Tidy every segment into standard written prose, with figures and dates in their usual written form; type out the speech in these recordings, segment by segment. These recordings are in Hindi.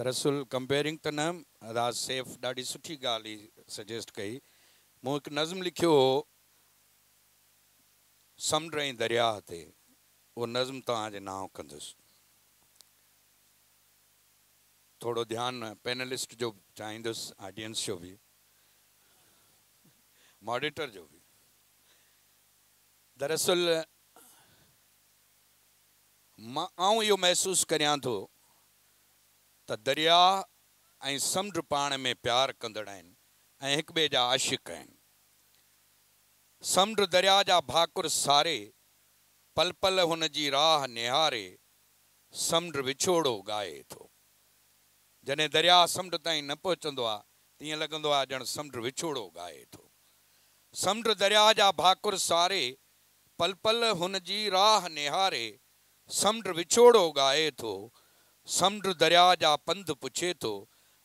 दरअसल कंपेयरिंग त न राज सेफ ॾाढी सुठी ॻाल्हि सजेस्ट कई। मूं हिकु नज़्म लिखियो हो समुंड ऐं दरिया ते, उहो नज़्म तव्हांजे नाम कंदुसि। थोड़ो ध्यानु पैनलिस्ट जो चाहींदुसि, ऑडियंस जो भी, मॉडरेटर जो भी। दरअसल आऊं इहो महसूस करियां थो त दरिया ऐं समुंड पाण में प्यार कंदड़ आहिनि ऐं हिक ॿिए जा आशिक़ आहिनि। समुंड दरिया जा भाकुर सारे, पल पल हुन जी राह निहारे, समुंड विछोड़ो ॻाए थो। जॾहिं दरिया समुंड ताईं न पहुचंदो आहे तीअं लॻंदो आहे ॼण समुंड विछोड़ो ॻाए थो। समुंड दरिया जा भाकुर सारे, पल पल हुन जी राह निहारे, समुंड विछोड़ो ॻाए थो। समुंड दरिया जा पंध पुछे थो,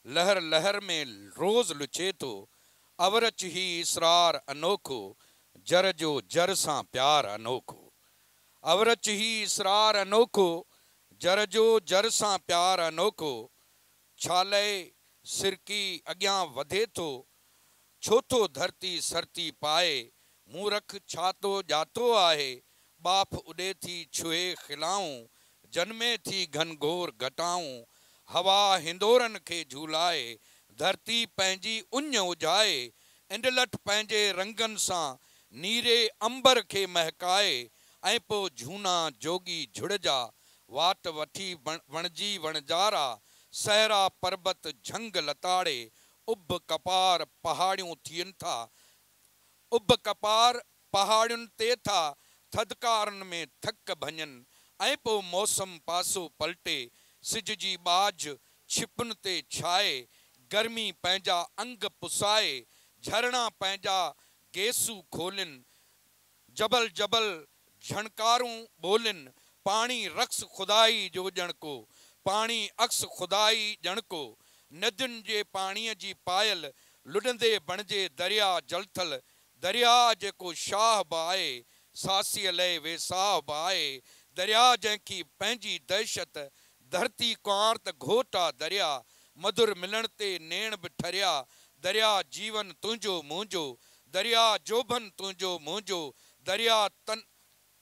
लहर लहर में रोज़ लुछे थो। अवरच ही इसरार अनोखो, जर जो जर सां प्यार अनोखो। अवरच ही इसरार अनोखो, जर जो जर सां प्यार अनोखो। छालय सिरकी अॻियां वधे थो, छो थो धरती सरती पाए। मूरख छातो ॼातो आहे, बाफ़ उॾे थी छुए खिलाऊं। जन्मे थी घनघोर घटाऊं, हवा हिंदोरनि खे झूलाए। धरती पंहिंजी उञ उजाए, इंडलठ पंहिंजे रंगनि सां नीरे अंबर खे महकाए। ऐं पोइ झूना जोगी झुड़जा, वाट वठी वणजी वणजारा। सहरा पर्बत झंग लताड़े, उब कपार पहाड़ियूं थियनि था। उब कपार पहाड़ियुनि ते था, थदकारनि में थक भञनि। ऐं पोइ मौसम पासो पलटे, सिज जी बाझ छिपुनि ते छाए। गर्मी पंहिंजा अंग पुसाए, झरणा पंहिंजा गेसू खोलिन। जबल जबल झणकारूं बोलिन, पाणी रक्स खुदाई जो ॼणको। पाणी अक्स खुदाई ॼणको, नदियुनि जे पाणीअ जी पायल, लुॾंदे बणिजे दरिया जलथल। दरिया जेको शाह बि आहे, सासीअ लए वेसाह बि आहे। दरिया जंहिंखी पंहिंजी दहशत, धरती कुंवार त घोट आहे दरिया। मधुर मिलण ते नेण बि ठरिया, दरिया जीवन तुंहिंजो मुंहिंजो। दरिया जोभन तुंहिंजो मुंहिंजो, दरिया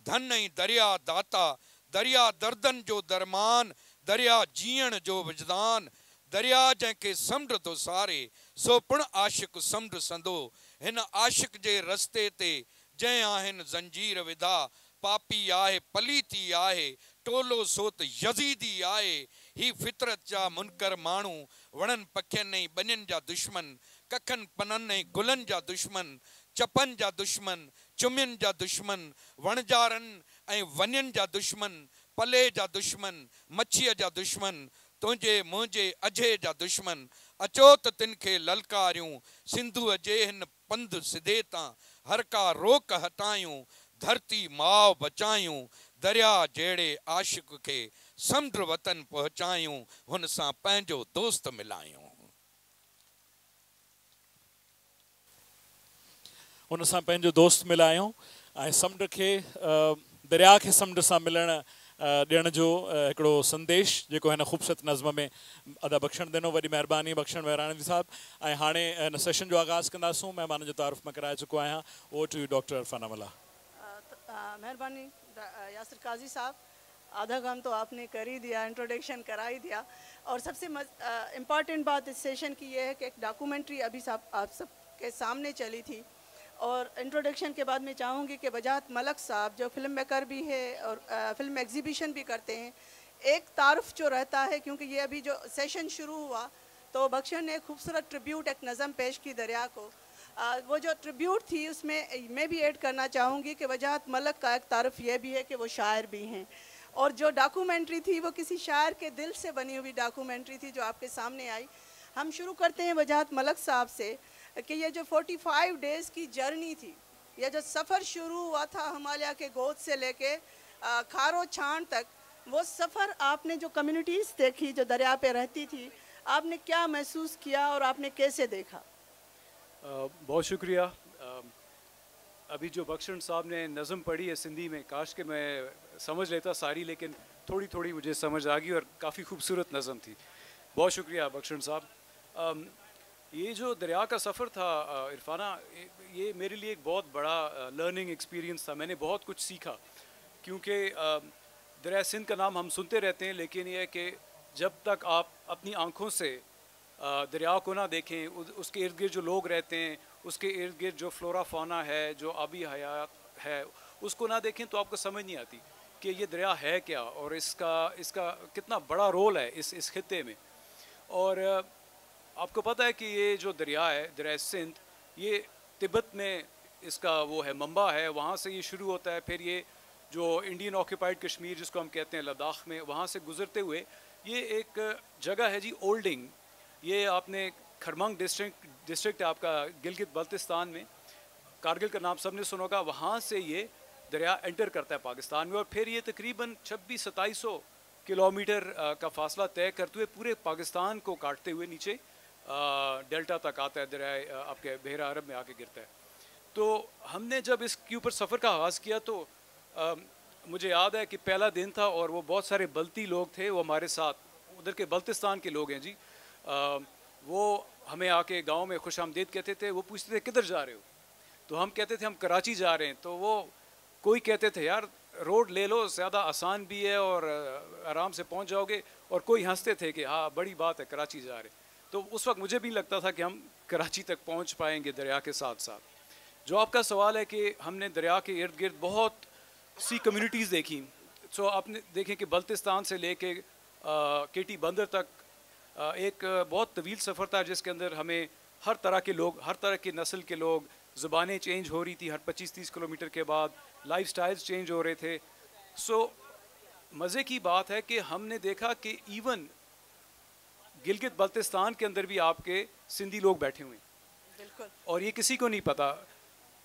धन ऐं दरिया दाता। दरिया दर्दन जो दरमान, दरिया जीअण जो विजदान। दरिया जंहिंखे समुंड थो सारे, सो पिणु आशिक़ समुंड संदो। हिन आशिक़ जे रस्ते ते जंहिं आहिनि ज़ंजीर विधा। पापी आहे पलीती आहे, टोलो सोत यज़ीदी आहे। ही फितरत जा मुनकर माण्हू, वणनि पखियुनि ऐं ॿनियुनि जा दुश्मन। कखनि पननि ऐं गुलनि जा दुश्मन, चपनि जा दुश्मन, चुमियुनि जा दुश्मन। वणजारनि ऐं वनियुनि जा दुश्मन, पले जा दुश्मन, मच्छीअ जा दुश्मन। तुंहिंजे मुंहिंजे अझे जा दुश्मन। अचो त तिन खे ललकारियूं, सिंधूअ जे हिन पंध सिधे तां। हर का रोक हटायूं, धरती माउ बचायूं। दरिया जहिड़े आशिक़ खे समुंड वतन पहुचायूं, हुन सां पंहिंजो दोस्त मिलायूं। हुन सां पंहिंजो दोस्त मिलायूं ऐं समुंड खे दरिया खे समुंड सां मिलण ॾियण जो हिकिड़ो संदेश जेको हिन ख़ूबसूरत नज़्म में अदा बख़्शण ॾिनो। वॾी महिरबानी बख़्शण वैराणी साहब। ऐं हाणे हिन सेशन जो आगाज़ कंदासूं। महिमान जो तारुफ़ मां कराए चुको आहियां। Over to you doctor Arfan Amla. मेहरबानी यासिर काजी साहब, आधा काम तो आपने कर ही दिया, इंट्रोडक्शन करा ही दिया। और सबसे इम्पॉर्टेंट बात इस सेशन की ये है कि एक डॉक्यूमेंट्री अभी आप सबके सामने चली थी। और इंट्रोडक्शन के बाद मैं चाहूँगी कि वजाहत मलक साहब जो फिल्म मेकर भी है और फिल्म एग्जीबिशन भी करते हैं, एक तारुफ जो रहता है, क्योंकि ये अभी जो सेशन शुरू हुआ तो बख्शन ने खूबसूरत ट्रिब्यूट एक नज़म पेश की दरिया को। वो जो ट्रिब्यूट थी उसमें मैं भी ऐड करना चाहूँगी कि वजाहत मलक का एक तारुफ ये भी है कि वो शायर भी हैं। और जो डॉक्यूमेंट्री थी वो किसी शायर के दिल से बनी हुई डॉक्यूमेंट्री थी जो आपके सामने आई। हम शुरू करते हैं वजाहत मलक साहब से कि ये जो 45 डेज़ की जर्नी थी, ये जो सफ़र शुरू हुआ था हिमालय के गोद से लेके खारो छान तक, वो सफ़र आपने जो कम्युनिटीज़ देखी जो दरिया पे रहती थी, आपने क्या महसूस किया और आपने कैसे देखा? बहुत शुक्रिया। अभी जो बख्शण साहब ने नज़म पढ़ी है सिंधी में, काश के मैं समझ लेता सारी, लेकिन थोड़ी थोड़ी मुझे समझ आ गई और काफ़ी खूबसूरत नज़म थी। बहुत शुक्रिया बख्शन साहब। ये जो दरिया का सफ़र था इरफाना, ये मेरे लिए एक बहुत बड़ा लर्निंग एक्सपीरियंस था। मैंने बहुत कुछ सीखा, क्योंकि दरिया सिंध का नाम हम सुनते रहते हैं, लेकिन यह है कि जब तक आप अपनी आँखों से दरिया को ना देखें, उसके इर्द गिर्द जो लोग रहते हैं, उसके इर्द गिर्द जो फ्लोरा फाना है, जो आबी हयात है, उसको ना देखें तो आपको समझ नहीं आती कि ये दरिया है क्या और इसका कितना बड़ा रोल है इस खित्ते में। और आपको पता है कि ये जो दरिया है, दरिया सिंध, ये तिब्बत में इसका वो है मंबा है, वहाँ से ये शुरू होता है। फिर ये जो इंडियन ऑक्यूपाइड कश्मीर जिसको हम कहते हैं लद्दाख में, वहाँ से गुजरते हुए ये एक जगह है जी ओल्डिंग। ये आपने खरमंग डिस्ट्रिक्ट है आपका गिलगित बल्तिस्तान में, कारगिल का नाम सबने सुना होगा। वहाँ से ये दरिया एंटर करता है पाकिस्तान में, और फिर ये तकरीबन 2600-2700 किलोमीटर का फासला तय करते हुए पूरे पाकिस्तान को काटते हुए नीचे डेल्टा तक आता है। दरिया आपके बहरा अरब में आके गिरता है। तो हमने जब इसके ऊपर सफ़र का आगाज़ किया तो मुझे याद है कि पहला दिन था और वो बहुत सारे बल्ती लोग थे, वो हमारे साथ, उधर के बल्तिस्तान के लोग हैं जी। वो हमें आके गांव में खुशामदीद कहते थे। वो पूछते थे किधर जा रहे हो, तो हम कहते थे हम कराची जा रहे हैं। तो वो कोई कहते थे यार रोड ले लो, ज़्यादा आसान भी है और आराम से पहुंच जाओगे, और कोई हंसते थे कि हाँ बड़ी बात है कराची जा रहे। तो उस वक्त मुझे भी लगता था कि हम कराची तक पहुंच पाएंगे दरिया के साथ साथ। जो आपका सवाल है कि हमने दरिया के इर्द गिर्द बहुत सी कम्युनिटीज़ देखी। सो आपने देखें कि बल्तिस्तान से लेके केटी बंदर तक एक बहुत तवील सफ़र था, जिसके अंदर हमें हर तरह के लोग, हर तरह की नस्ल के लोग, ज़ुबानें चेंज हो रही थी हर 25-30 किलोमीटर के बाद, लाइफ स्टाइल्स चेंज हो रहे थे। सो मज़े की बात है कि हमने देखा कि इवन गिलगित बल्तिस्तान के अंदर भी आपके सिंधी लोग बैठे हुए हैं, और ये किसी को नहीं पता।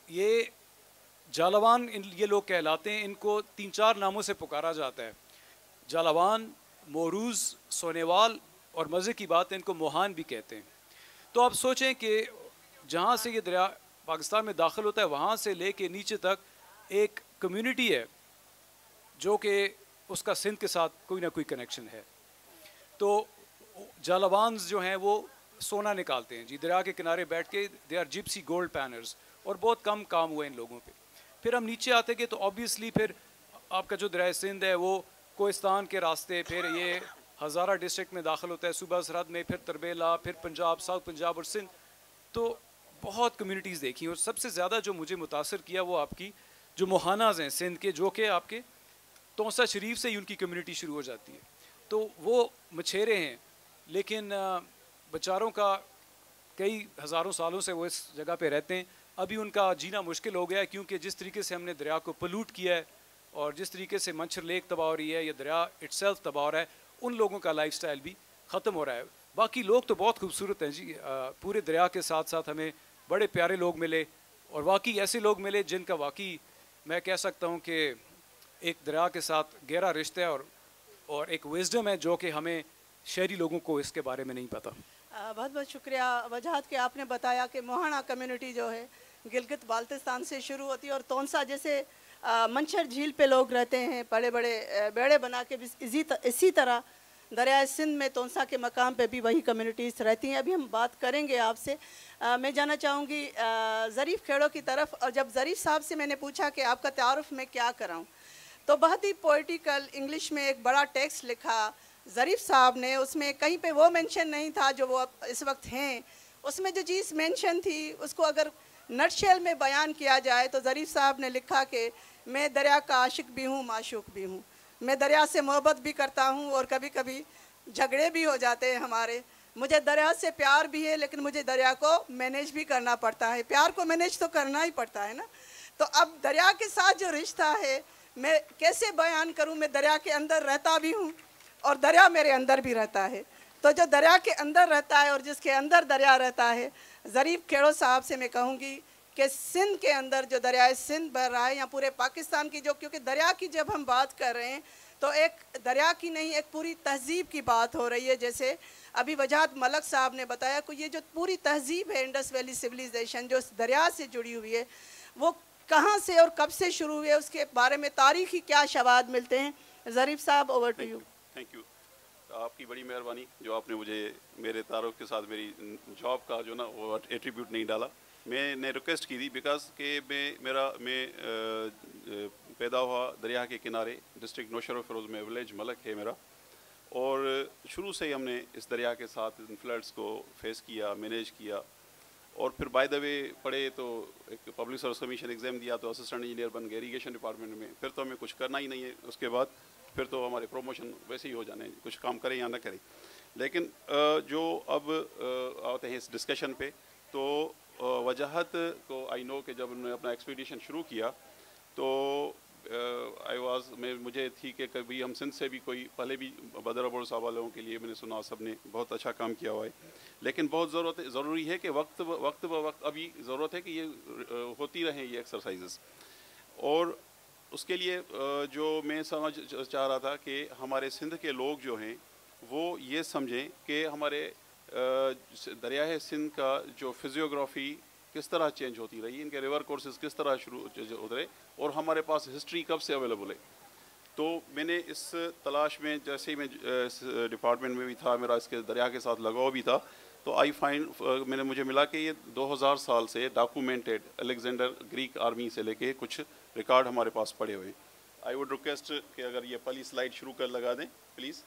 ये जालवान ये लोग कहलाते हैं। इनको 3-4 नामों से पुकारा जाता है, जालवान, मोरूज़, सोनेवाल, और मज़े की बात है इनको मोहान भी कहते हैं। तो आप सोचें कि जहाँ से ये दरिया पाकिस्तान में दाखिल होता है, वहाँ से लेके नीचे तक एक कम्युनिटी है जो कि उसका सिंध के साथ कोई ना कोई कनेक्शन है। तो जालवान्स जो हैं वो सोना निकालते हैं जी, दरिया के किनारे बैठ के। दे आर जिप्सी गोल्ड पैनर्स, और बहुत कम काम हुआ इन लोगों पे। फिर हम नीचे आते गए तो ऑब्वियसली फिर आपका जो दरिया सिंध है वो कोहिस्तान के रास्ते, फिर ये हज़ारा डिस्ट्रिक्ट में दाखिल होता है, सूबा सरहद में, फिर तरबेला, फिर पंजाब, साउथ पंजाब और सिंध। तो बहुत कम्युनिटीज़ देखी, और सबसे ज़्यादा जो मुझे मुतासर किया वो आपकी जो मोहानाज हैं सिंध के, जो कि आपके तौसा शरीफ से ही उनकी कम्युनिटी शुरू हो जाती है। तो वो मछेरे हैं, लेकिन बेचारों का कई हज़ारों सालों से वो इस जगह पे रहते हैं। अभी उनका जीना मुश्किल हो गया है, क्योंकि जिस तरीके से हमने दरिया को पोल्यूट किया है, और जिस तरीके से मंछर लेक तबाह हो रही है, या दरिया इटसेल्फ तबाह हो रहा है, उन लोगों का लाइफस्टाइल भी ख़त्म हो रहा है। बाकी लोग तो बहुत खूबसूरत हैं जी। पूरे दरिया के साथ साथ हमें बड़े प्यारे लोग मिले, और वाकई ऐसे लोग मिले जिनका वाकई मैं कह सकता हूँ कि एक दरिया के साथ गहरा रिश्ता है, और एक विजडम है जो कि हमें शहरी लोगों को इसके बारे में नहीं पता। बहुत बहुत शुक्रिया वजाहत के आपने बताया कि मोहाना कम्युनिटी जो है गिलगित बाल्तिस्तान से शुरू होती है, और तौसा जैसे मंछर झील पे लोग रहते हैं, बड़े बड़े बेड़े बना के भी इसी तरह दरिया सिंध में तौसा के मकाम पे भी वही कम्युनिटीज़ रहती हैं। अभी हम बात करेंगे आपसे। मैं जाना चाहूँगी ज़रीफ़ खेड़ों की तरफ। और जब ज़रीफ़ साहब से मैंने पूछा कि आपका तारुफ मैं क्या कराऊँ, तो बहुत ही पोइटिकल इंग्लिश में एक बड़ा टेक्स्ट लिखा ज़रीफ़ साहब ने। उसमें कहीं पे वो मेंशन नहीं था जो वो इस वक्त हैं। उसमें जो चीज़ मेंशन थी उसको अगर नटशेल में बयान किया जाए तो ज़रीफ़ साहब ने लिखा कि मैं दरिया का आशिक भी हूँ, माशूक भी हूँ। मैं दरिया से मोहब्बत भी करता हूँ, और कभी कभी झगड़े भी हो जाते हैं हमारे। मुझे दरिया से प्यार भी है, लेकिन मुझे दरिया को मैनेज भी करना पड़ता है। प्यार को मैनेज तो करना ही पड़ता है ना। तो अब दरिया के साथ जो रिश्ता है मैं कैसे बयान करूँ। मैं दरिया के अंदर रहता भी हूँ, और दरिया मेरे अंदर भी रहता है। तो जो दरिया के अंदर रहता है और जिसके अंदर दरिया रहता है, ज़रीफ़ खेड़ो साहब से मैं कहूँगी कि सिंध के अंदर जो दरिया सिंध बह रहा है, या पूरे पाकिस्तान की जो, क्योंकि दरिया की जब हम बात कर रहे हैं तो एक दरिया की नहीं, एक पूरी तहज़ीब की बात हो रही है। जैसे अभी वजाहत मलक साहब ने बताया कि ये जो पूरी तहज़ीब है इंडस वैली सिविलाइजेशन जो दरिया से जुड़ी हुई है, वो कहाँ से और कब से शुरू हुई है, उसके बारे में तारीख़ी क्या शवाहद मिलते हैं। ज़रीफ़ साहब, over to you. Thank you. आपकी बड़ी मेहरबानी जो आपने मुझे मेरे तारुफ के साथ मेरी जॉब का जो ना वो एट्रीब्यूट नहीं डाला। मैंने रिक्वेस्ट की थी बिकॉज कि मैं पैदा हुआ दरिया के किनारे, डिस्ट्रिक्ट नौशहरा फिरोज़ में, विलेज मलक है मेरा, और शुरू से ही हमने इस दरिया के साथ फ्लड्स को फेस किया, मैनेज किया। और फिर बाय द वे पढ़े तो एक पब्लिक सर्विस कमीशन एग्ज़ाम दिया तो असिस्टेंट इंजीनियर बन गए इरीगेशन डिपार्टमेंट में। फिर तो हमें कुछ करना ही नहीं है, उसके बाद फिर तो हमारे प्रमोशन वैसे ही हो जाने, कुछ काम करें या ना करें। लेकिन जो अब आते हैं इस डिस्कशन पे, तो वजाहत को आई नो कि जब उन्होंने अपना एक्सपीडिशन शुरू किया तो मुझे थी कि कभी हम सिंध से भी कोई, पहले भी बदर अबोर साहब वालों के लिए मैंने सुना सब ने बहुत अच्छा काम किया हुआ है, लेकिन बहुत ज़रूरी है कि वक्त ब वक्त अभी ज़रूरत है कि ये होती रहें ये एक्सरसाइजेस। और उसके लिए जो मैं समझ चाह रहा था कि हमारे सिंध के लोग जो हैं वो ये समझें कि हमारे दरियाए सिंध का जो फिजियोग्राफी किस तरह चेंज होती रही, इनके रिवर कोर्सेज किस तरह शुरू उतरे और हमारे पास हिस्ट्री कब से अवेलेबल है। तो मैंने इस तलाश में, जैसे ही मैं इस डिपार्टमेंट में भी था, मेरा इसके दरिया के साथ लगाव भी था, तो मुझे मिला कि ये 2000 साल से डॉक्यूमेंटेड अलेक्जेंडर ग्रीक आर्मी से लेके कुछ रिकॉर्ड हमारे पास पड़े हुए हैं। आई वुड रिक्वेस्ट कि अगर ये पहली स्लाइड शुरू कर लगा दें प्लीज़।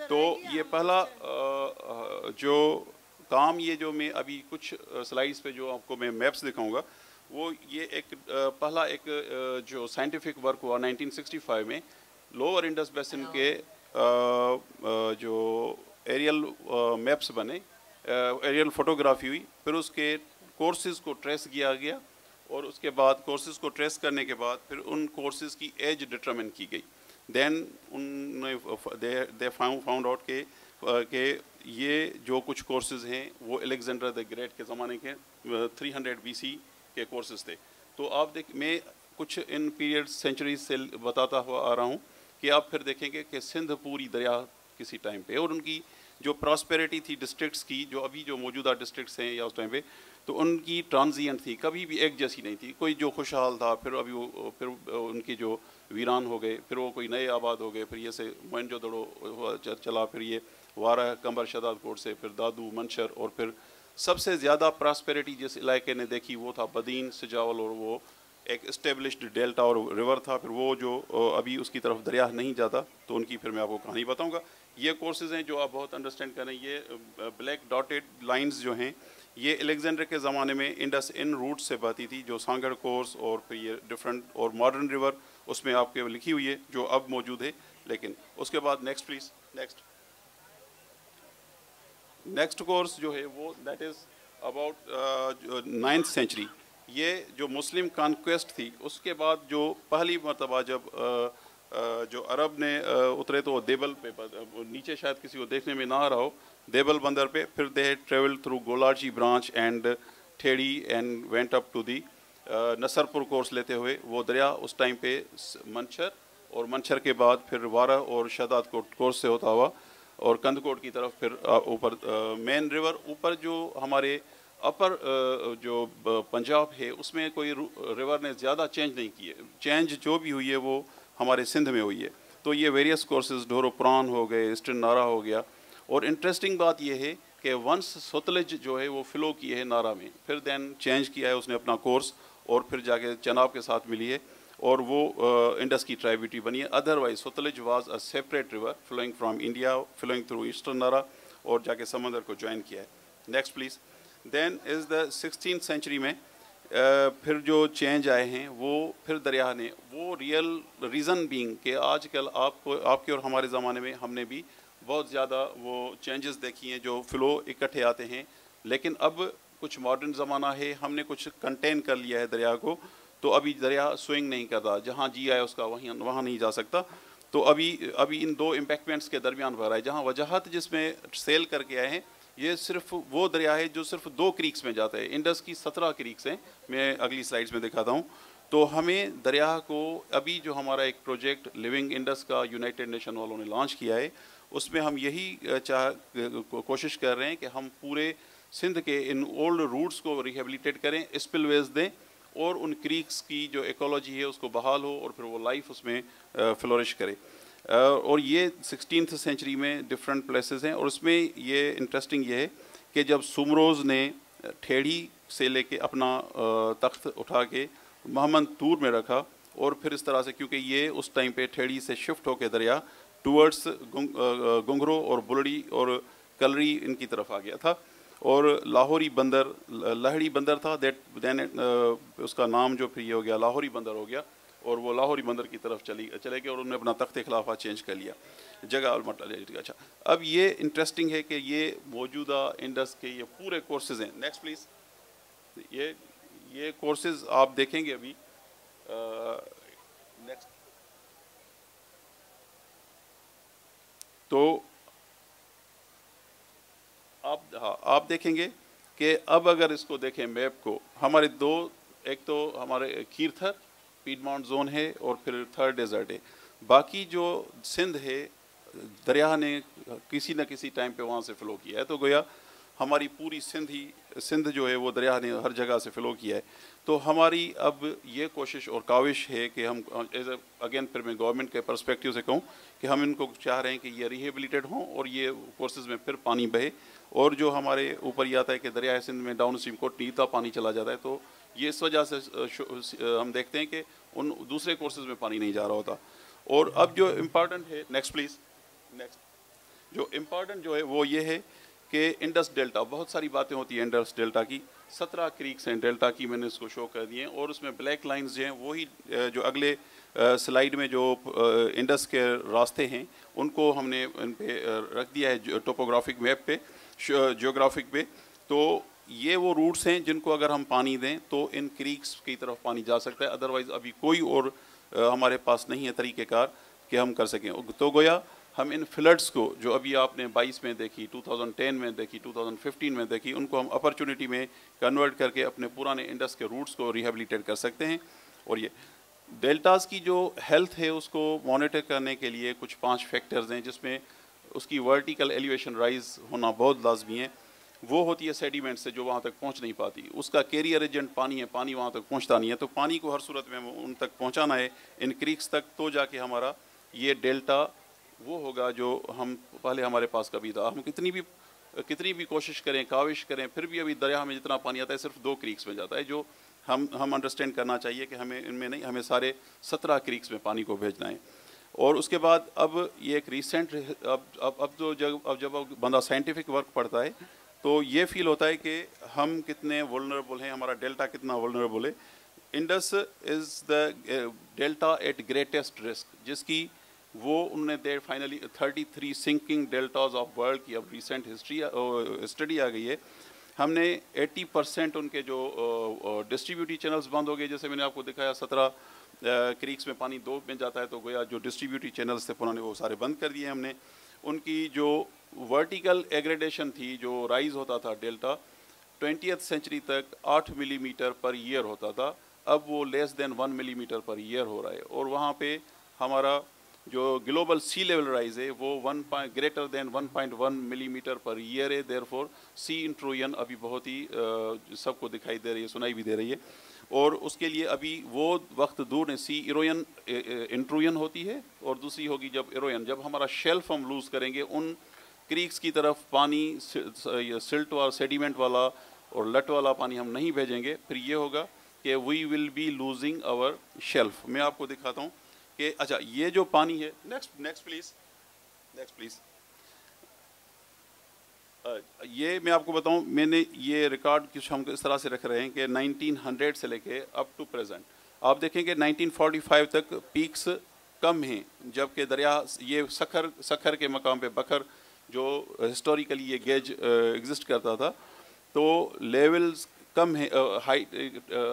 तो ये पहला जो काम, ये जो मैं अभी कुछ स्लाइड्स पे जो आपको मैं मैप्स दिखाऊंगा, वो ये पहला जो साइंटिफिक वर्क हुआ 1965 में लोअर इंडस बेसिन के जो एरियल मैप्स बने, एरियल फोटोग्राफी हुई, फिर उसके कोर्सेज़ को ट्रेस किया गया और उसके बाद कोर्सेज़ को ट्रेस करने के बाद फिर उन कोर्सेज़ की एज डिटरमिन की गई। देन दे फाउंड आउट के ये जो कुछ कोर्सेज़ हैं वो अलेक्जेंडर द ग्रेट के ज़माने के 300 BC के कोर्सेज़ थे। तो आप मैं कुछ इन पीरियड सेंचुरीज से बताता हुआ आ रहा हूँ कि आप फिर देखेंगे कि सिंध पूरी दरिया किसी टाइम पे, और उनकी जो प्रॉस्पेरिटी थी डिस्ट्रिक्ट्स की, जो अभी जो मौजूदा डिस्ट्रिक्ट्स हैं या उस टाइम पे, तो उनकी ट्रांजिएंट थी, कभी भी एक जैसी नहीं थी। कोई जो खुशहाल था फिर फिर उनकी जो वीरान हो गए, फिर वो कोई नए आबाद हो गए, फिर ये से मोहनजोदड़ो चला, फिर ये वारा कंबर शदाद कोट से, फिर दादू मंशर, और फिर सबसे ज़्यादा प्रॉस्पेरिटी जिस इलाके ने देखी वो था बदीन सिजावल, और वो एक इस्टेब्लिश्ड डेल्टा और रिवर था। फिर वो जो अभी उसकी तरफ दरिया नहीं जाता, तो उनकी फिर मैं आपको कहानी बताऊंगा। ये कोर्सेज़ हैं जो आप बहुत अंडरस्टैंड करें। ये ब्लैक डॉटेड लाइंस जो हैं ये अलेक्जेंडर के ज़माने में इंडस इन रूट से बहती थी, जो सांगड़ कोर्स और फिर ये डिफरेंट और मॉडर्न रिवर उसमें आपके लिखी हुई है जो अब मौजूद है। लेकिन उसके बाद नेक्स्ट प्लीज़, नेक्स्ट कोर्स जो है वो that is about 9th century. ये जो मुस्लिम कॉन्क्वेस्ट थी उसके बाद जो पहली मरतबा जब जो अरब ने उतरे तो देबल पे, नीचे शायद किसी को देखने में ना आ रहा हो, देबल बंदर पे, फिर they travel through Golachi branch and Thedi and went up to the Nasarpur course लेते हुए वो दरिया उस टाइम पे मंशर, और मंशर के बाद फिर वारा और शदाद कोर्स से होता हुआ और कंदकोट की तरफ फिर ऊपर मेन रिवर ऊपर जो हमारे अपर जो पंजाब है उसमें कोई रिवर ने ज़्यादा चेंज नहीं किए। चेंज जो भी हुई है वो हमारे सिंध में हुई है। तो ये वेरियस कोर्सेज ढोरो पुरान हो गए, ईस्टर्न नारा हो गया। और इंटरेस्टिंग बात यह है कि वंस सतलज जो है वो फ्लो किए है नारा में, फिर देन चेंज किया है उसने अपना कोर्स और फिर जाके चनाब के साथ मिली है और वो इंडस की ट्राइब्यूटरी बनी है। Otherwise Sutlej was a separate river flowing from India, flowing through eastern Nara और जाके समंदर को ज्वाइन किया है। Next please. Then is the 16th century में फिर जो चेंज आए हैं वो फिर दरिया ने वो रियल रीज़न बीइंग कि आजकल आपके और हमारे ज़माने में हमने भी बहुत ज़्यादा वो चेंजेस देखी हैं जो फ़्लो इकट्ठे आते हैं, लेकिन अब कुछ मॉडर्न ज़माना है, हमने कुछ कंटेन कर लिया है दरिया को, तो अभी दरिया स्विंग नहीं करता, जहाँ जी आए उसका वहाँ नहीं जा सकता। तो अभी इन दो इम्पैक्टमेंट्स के दरमियान भरा है। जहाँ वजाहत जिसमें सेल करके आए हैं ये सिर्फ वो दरिया है जो सिर्फ 2 क्रीक्स में जाता है। इंडस की 17 क्रीक्स हैं, मैं अगली स्लाइड्स में दिखाता हूँ। तो हमें दरिया को अभी जो हमारा एक प्रोजेक्ट लिविंग इंडस का यूनाइटेड नेशन वालों ने लॉन्च किया है उसमें हम यही कोशिश कर रहे हैं कि हम पूरे सिंध के इन ओल्ड रूट्स को रिहेबिलिटेट करें, स्पिलवेज दें और उन क्रीक्स की जो इकोलॉजी है उसको बहाल हो और फिर वो लाइफ उसमें फ्लोरिश करे। और ये 16th सेंचुरी में डिफरेंट प्लेसेस हैं। और उसमें ये इंटरेस्टिंग ये है कि जब सुमरोज़ ने ठेड़ी से लेके अपना तख्त उठा के मोहम्मद तूर में रखा, और फिर इस तरह से, क्योंकि ये उस टाइम पे ठेड़ी से शिफ्ट होके दरिया टूवर्ड्स गुंगरो और बुलड़ी और कलरी इनकी तरफ आ गया था, और लाहौरी बंदर, लहड़ी बंदर था, दैट देन उसका नाम जो फिर ये हो गया लाहौरी बंदर हो गया, और वो लाहौरी बंदर की तरफ चले गए और उन्होंने अपना तख्त खिलाफा चेंज कर लिया जगह और मतलब। अच्छा, अब ये इंटरेस्टिंग है कि ये मौजूदा इंडस के ये पूरे कोर्सेज हैं। Next please. ये कोर्सेज आप देखेंगे अभी। नेक्स्ट। तो आप देखेंगे कि अब अगर इसको देखें मैप को, हमारे दो, एक तो हमारे खीरथर पीडमाउंट जोन है और फिर थर्ड डेजर्ट है। बाकी जो सिंध है दरिया ने किसी न किसी टाइम पे वहाँ से फ़्लो किया है, तो गोया हमारी पूरी सिंध जो है वो दरिया ने हर जगह से फ़्लो किया है। तो हमारी अब ये कोशिश और काविश है कि हम अगेन फिर मैं गवर्नमेंट के पर्सपेक्टिव से कहूँ कि हम इनको चाह रहे हैं कि ये रिहेबिलिटेड हों और ये कोर्सेज़ में फिर पानी बहे, और जो हमारे ऊपर ये आता है कि दरिया सिंध में डाउन स्ट्रीम को नीता पानी चला जाता है, तो ये इस वजह से हम देखते हैं कि उन दूसरे कोर्सेज़ में पानी नहीं जा रहा होता। और अब जो इम्पॉर्टेंट है, नेक्स्ट प्लीज़, नेक्स्ट, जो इम्पॉर्टेंट जो है वो ये है कि इंडस डेल्टा, बहुत सारी बातें होती हैं इंडस डेल्टा की। 17 क्रीक्स हैं डेल्टा की, मैंने इसको शो कर दिए हैं, और उसमें ब्लैक लाइंस जो हैं वही जो अगले स्लाइड में जो इंडस के रास्ते हैं उनको हमने इन पे रख दिया है टोपोग्राफिक मैप पे, जियोग्राफिक पे। तो ये वो रूट्स हैं जिनको अगर हम पानी दें तो इन क्रीक्स की तरफ पानी जा सकता है, अदरवाइज़ अभी कोई और हमारे पास नहीं है तरीक़ेकार कि हम कर सकें। तो गोया हम इन फ्लड्स को जो अभी आपने 22 में देखी, 2010 में देखी, 2015 में देखी, उनको हम अपॉर्चुनिटी में कन्वर्ट करके अपने पुराने इंडस के रूट्स को रिहेबिलिटेट कर सकते हैं। और ये डेल्टास की जो हेल्थ है उसको मॉनिटर करने के लिए कुछ 5 फैक्टर्स हैं, जिसमें उसकी वर्टिकल एलिवेशन राइज होना बहुत लाजमी है। वो होती है सेडिमेंट से जो वहाँ तक पहुँच नहीं पाती, उसका कैरियर एजेंट पानी है, पानी वहाँ तक पहुँचता नहीं है, तो पानी को हर सूरत में उन तक पहुँचाना है, इन क्रीक्स तक, तो जाके हमारा ये डेल्टा वो होगा जो हम पहले हमारे पास कभी था। हम कितनी भी कोशिश करें, काविश करें, फिर भी अभी दरिया में जितना पानी आता है सिर्फ 2 क्रीक्स में जाता है, जो हम अंडरस्टैंड करना चाहिए कि हमें इनमें नहीं, हमें सारे 17 क्रीक्स में पानी को भेजना है। और उसके बाद अब ये एक रिसेंट, अब जब बंदा साइंटिफिक वर्क पढ़ता है तो ये फील होता है कि हम कितने वल्नरेबल हैं, हमारा डेल्टा कितना वल्नरेबल है। Indus is the delta at greatest risk, जिसकी वो उन्होंने they finally 33 sinking deltas of world की अब रिसेंट हिस्ट्री स्टडी आ गई है। हमने 80% उनके जो डिस्ट्रीब्यूटिव चैनल्स बंद हो गए, जैसे मैंने आपको दिखाया 17 क्रीक्स में पानी 2 में जाता है, तो गोया जो डिस्ट्रीब्यूटिव चैनल्स थे पुराने वो सारे बंद कर दिए हमने। उनकी जो वर्टिकल एग्रेडेशन थी, जो राइज होता था डेल्टा 20th सेंचुरी तक 8 मिलीमीटर पर ईयर होता था, अब वो less than 1 millimetre per year हो रहा है। और वहाँ पे हमारा जो ग्लोबल सी लेवल राइज है वो greater than 1.1 millimetre per year है। देयरफॉर सी इंट्रूजन अभी बहुत ही सबको दिखाई दे रही है, सुनाई भी दे रही है, और उसके लिए अभी वो वक्त दूर है। सी इरोजन इंट्रूजन होती है, और दूसरी होगी जब इरोजन, जब हमारा शेल्फ हम लूज़ करेंगे, उन क्रीक्स की तरफ पानी सिल्ट वाला, सेडिमेंट वाला और लट वाला पानी हम नहीं भेजेंगे, फिर ये होगा कि we will be losing our shelf. मैं आपको दिखाता हूँ कि अच्छा ये जो पानी है, नेक्स्ट प्लीज़, ये मैं आपको बताऊं, मैंने ये रिकॉर्ड कुछ हम इस तरह से रख रहे हैं कि 1900 से लेके अप टू प्रेजेंट आप देखेंगे 1945 तक पीक्स कम हैं, जबकि दरिया ये सखर के मकाम पे बखर जो हिस्टोरिकली ये गेज एग्जिस्ट करता था, तो लेवल्स कम है,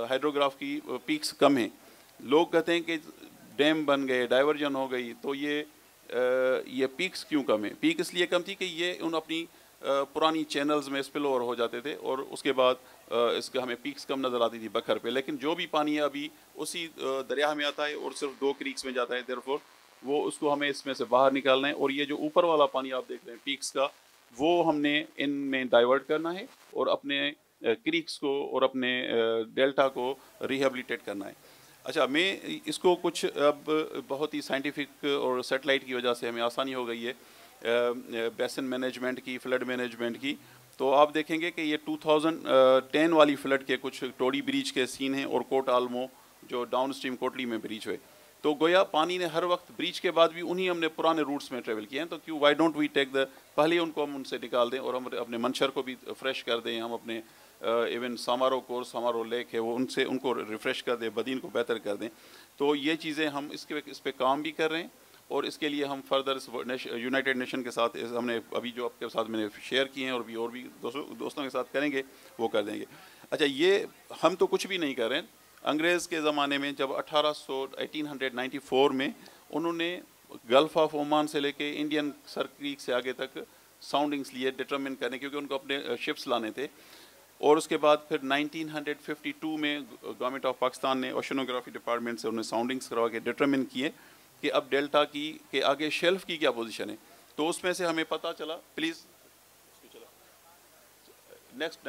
हाइड्रोग्राफ की पीक्स कम हैं। लोग कहते हैं कि डैम बन गए, डाइवर्जन हो गई, तो ये पीक्स क्यों कम है? पीक इसलिए कम थी कि ये उन अपनी पुरानी चैनल्स में स्पिल ओवर हो जाते थे, और उसके बाद इसका हमें पीक्स कम नज़र आती थी बखर पे। लेकिन जो भी पानी है अभी उसी दरिया में आता है और सिर्फ 2 क्रीक्स में जाता है, देयरफॉर वो उसको हमें इसमें से बाहर निकालना है। और ये जो ऊपर वाला पानी आप देख रहे हैं पीक्स का, वो हमने इनमें डाइवर्ट करना है और अपने क्रीक्स को और अपने डेल्टा को रिहेबिलिटेट करना है। अच्छा, मैं इसको कुछ अब बहुत ही साइंटिफिक और सेटेलाइट की वजह से हमें आसानी हो गई है बेसिन मैनेजमेंट की, फ्लड मैनेजमेंट की। तो आप देखेंगे कि ये 2010 वाली फ्लड के कुछ टोडी ब्रीच के सीन हैं और कोट आलमो जो डाउन स्ट्रीम कोटली में ब्रीच हुए। तो गोया पानी ने हर वक्त ब्रीच के बाद भी उन्हीं हमने पुराने रूट्स में ट्रेवल किए हैं। तो क्यों why don't we take the पहले उनको हम उनसे निकाल दें और हम अपने मंशर को भी फ्रेश कर दें, हम अपने इवन सामारो कोर्स हमारो लेक है वो उनसे उनको रिफ़्रेश कर दें, बदीन को बेहतर कर दें। तो ये चीज़ें हम इस पे काम भी कर रहे हैं और इसके लिए हम फर्दर यूनाइटेड नेशन के साथ हमने अभी जो आपके साथ मैंने शेयर किए हैं और भी दोस्तों के साथ करेंगे वो कर देंगे। अच्छा, ये हम तो कुछ भी नहीं कर रहे हैं। अंग्रेज़ के ज़माने में जब 1894 में उन्होंने गल्फ़ ऑफ ओमान से लेके इंडियन क्रीक से आगे तक साउंडिंग्स लिए डिटरमिन करने, क्योंकि उनको अपने शिप्स लाने थे। और उसके बाद फिर 1952 में गवर्नमेंट ऑफ पाकिस्तान ने ओशनोग्राफी डिपार्टमेंट से उन्हें साउंडिंग्स करवा के डिटरमिन किए कि अब डेल्टा की के आगे शेल्फ की क्या पोजीशन है। तो उसमें से हमें पता चला, प्लीज़ नेक्स्ट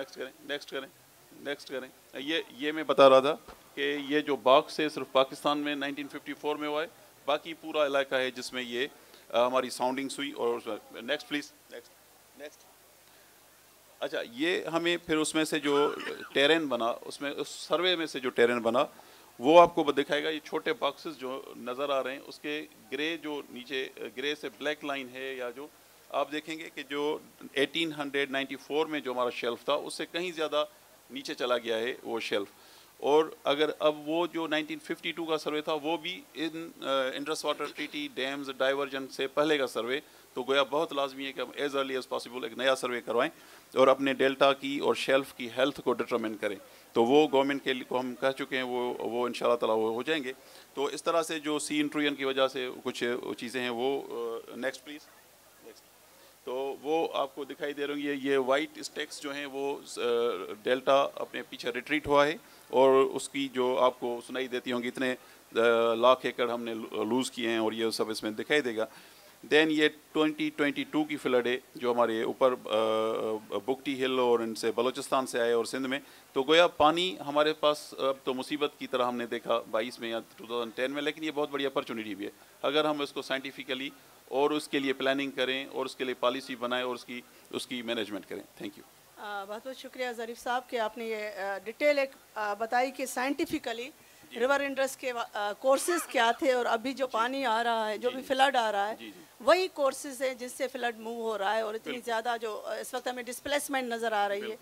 करें। ये मैं बता रहा था कि ये जो बॉक्स है सिर्फ पाकिस्तान में 1954 में हुआ है, बाकी पूरा इलाका है जिसमें ये हमारी साउंडिंग्स हुई। और नेक्स्ट प्लीज़, नेक्स्ट। अच्छा, ये हमें फिर उसमें से जो टेरेन बना, उसमें उस सर्वे में से जो टेरेन बना वो आपको दिखाएगा। ये छोटे बॉक्सेस जो नज़र आ रहे हैं उसके ग्रे जो नीचे ग्रे से ब्लैक लाइन है, या जो आप देखेंगे कि जो 1894 में जो हमारा शेल्फ था उससे कहीं ज़्यादा नीचे चला गया है वो शेल्फ। और अगर अब वो जो 1952 का सर्वे था वो भी Indus water treaty, dams, diversion से पहले का सर्वे, तो गोया बहुत लाजमी है कि हम एज अर्ली एज पॉसिबल एक नया सर्वे करवाएं और अपने डेल्टा की और शेल्फ की हेल्थ को डिटरमिन करें। तो वो गवर्नमेंट के लिए को हम कह चुके हैं, वो इंशाल्लाह ताला वो हो जाएंगे। तो इस तरह से जो सी इंट्रूजन की वजह से कुछ चीज़ें हैं वो नेक्स्ट प्लीज़। तो वो आपको दिखाई दे रही है, ये वाइट स्टेक्स जो हैं वो डेल्टा अपने पीछे रिट्रीट हुआ है और उसकी जो आपको सुनाई देती होंगी इतने लाख एकड़ हमने लूज़ किए हैं और ये सब इसमें दिखाई देगा। देन ये 2022 की फ्लड है जो हमारे ऊपर बुकटी हिल और इनसे बलूचिस्तान से आए और सिंध में। तो गोया पानी हमारे पास अब तो मुसीबत की तरह हमने देखा 22 में या 2010 में, लेकिन ये बहुत बड़ी अपॉर्चुनिटी भी है अगर हम इसको साइंटिफिकली और उसके लिए प्लानिंग करें और उसके लिए पॉलिसी बनाएं और उसकी मैनेजमेंट करें। Thank you. बहुत बहुत शुक्रिया ज़रीफ साहब कि आपने ये डिटेल एक बताई कि साइंटिफिकली रिवर इंडस के कोर्सेज क्या थे और अभी जो पानी आ रहा है, जो भी फ्लड आ रहा है, वही कोर्सेज है जिससे फ्लड मूव हो रहा है और इतनी ज़्यादा जो इस वक्त हमें डिस्प्लेसमेंट नज़र आ रही है।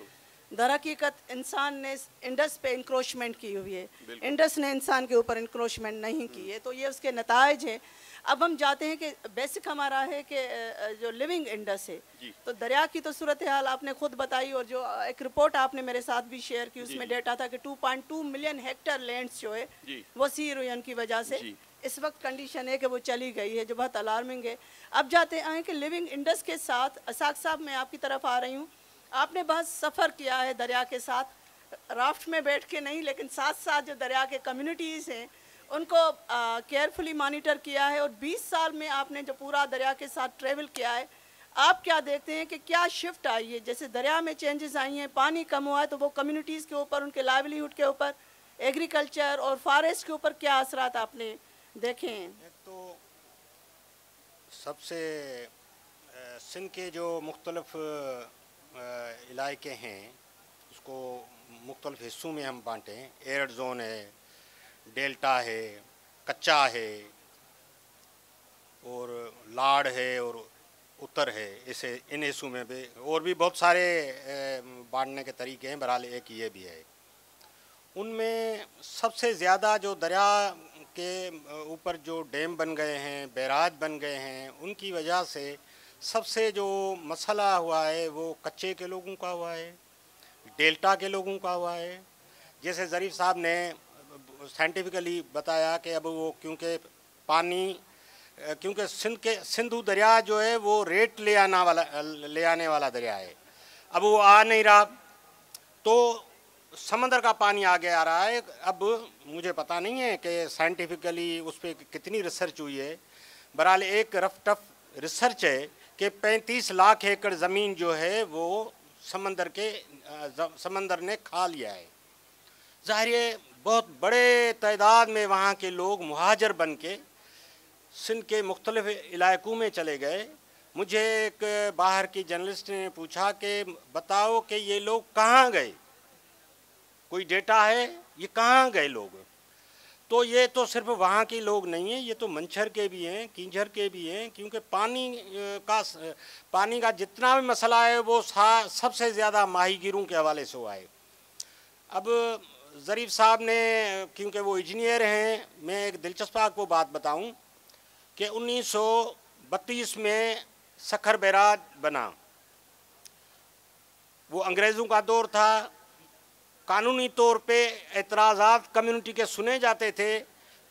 दर हकीकत इंसान ने इंडस पे इंक्रोचमेंट की हुई है, इंडस ने इंसान के ऊपर इंक्रोचमेंट नहीं की है। तो ये उसके नतायज हैं। अब हम जाते हैं कि बेसिक हमारा है कि जो लिविंग इंडस है, तो दरिया की तो सूरत हाल आपने खुद बताई और जो एक रिपोर्ट आपने मेरे साथ भी शेयर की उसमें डेटा था कि 2.2 मिलियन हेक्टर लैंड्स जो है वो सी इरोजन की वजह से इस वक्त कंडीशन है कि वो चली गई है, जो बहुत अलार्मिंग है। अब जाते हैं कि लिविंग इंडस के साथ असाक साहब मैं आपकी तरफ आ रही हूँ। आपने बहुत सफ़र किया है दरिया के साथ, राफ्ट में बैठ के नहीं लेकिन साथ साथ जो दरिया के कम्युनिटीज़ हैं उनको केयरफुली मॉनिटर किया है और 20 साल में आपने जो पूरा दरिया के साथ ट्रेवल किया है, आप क्या देखते हैं कि क्या शिफ्ट आई है? जैसे दरिया में चेंजेस आई हैं, पानी कम हुआ है, तो वो कम्युनिटीज़ के ऊपर, उनके लाइवलीहुड के ऊपर, एग्रीकल्चर और फॉरेस्ट के ऊपर क्या असरात आपने देखे हैं? एक तो सबसे सिंध के जो मुख्तलिफ इलाके हैं उसको मुख्तलिफ हिस्सों में हम बांटें। एयरड जोन है, डेल्टा है, कच्चा है और लाड़ है और उत्तर है। इसे इन हिस्सों में भी और भी बहुत सारे बांटने के तरीके हैं, बहरहाल एक ये भी है। उनमें सबसे ज़्यादा जो दरिया के ऊपर जो डैम बन गए हैं, बैराज बन गए हैं, उनकी वजह से सबसे जो मसला हुआ है वो कच्चे के लोगों का हुआ है, डेल्टा के लोगों का हुआ है। जैसे ज़रीफ साहब ने साइंटिफिकली बताया कि अब वो क्योंकि पानी क्योंकि सिंधु दरिया जो है वो रेट ले आने वाला दरिया है, अब वो आ नहीं रहा तो समंदर का पानी आगे आ रहा है। अब मुझे पता नहीं है कि साइंटिफिकली उस पर कितनी रिसर्च हुई है, बहरहाल एक रफ टफ रिसर्च है कि 35 लाख एकड़ ज़मीन जो है वो समंदर ने खा लिया है। ज़ाहिर है बहुत बड़े तादाद में वहाँ के लोग मुहाजिर बन के सिंध के मुख्तलिफ इलाकों में चले गए। मुझे एक बाहर की जर्नलिस्ट ने पूछा कि बताओ कि ये लोग कहाँ गए, कोई डेटा है, ये कहाँ गए लोग? तो ये तो सिर्फ वहाँ के लोग नहीं हैं, ये तो मंछर के भी हैं, कींझर के भी हैं, क्योंकि पानी का जितना भी मसला है वो सबसे ज़्यादा माहीगीरों के हवाले से हुआ है। अब ज़रीफ़ साहब ने, क्योंकि वो इंजीनियर हैं, मैं एक दिलचस्प आपको बात बताऊं कि 1932 में सखर बैराज बना। वो अंग्रेज़ों का दौर था। कानूनी तौर पे एतराज़ात कम्युनिटी के सुने जाते थे,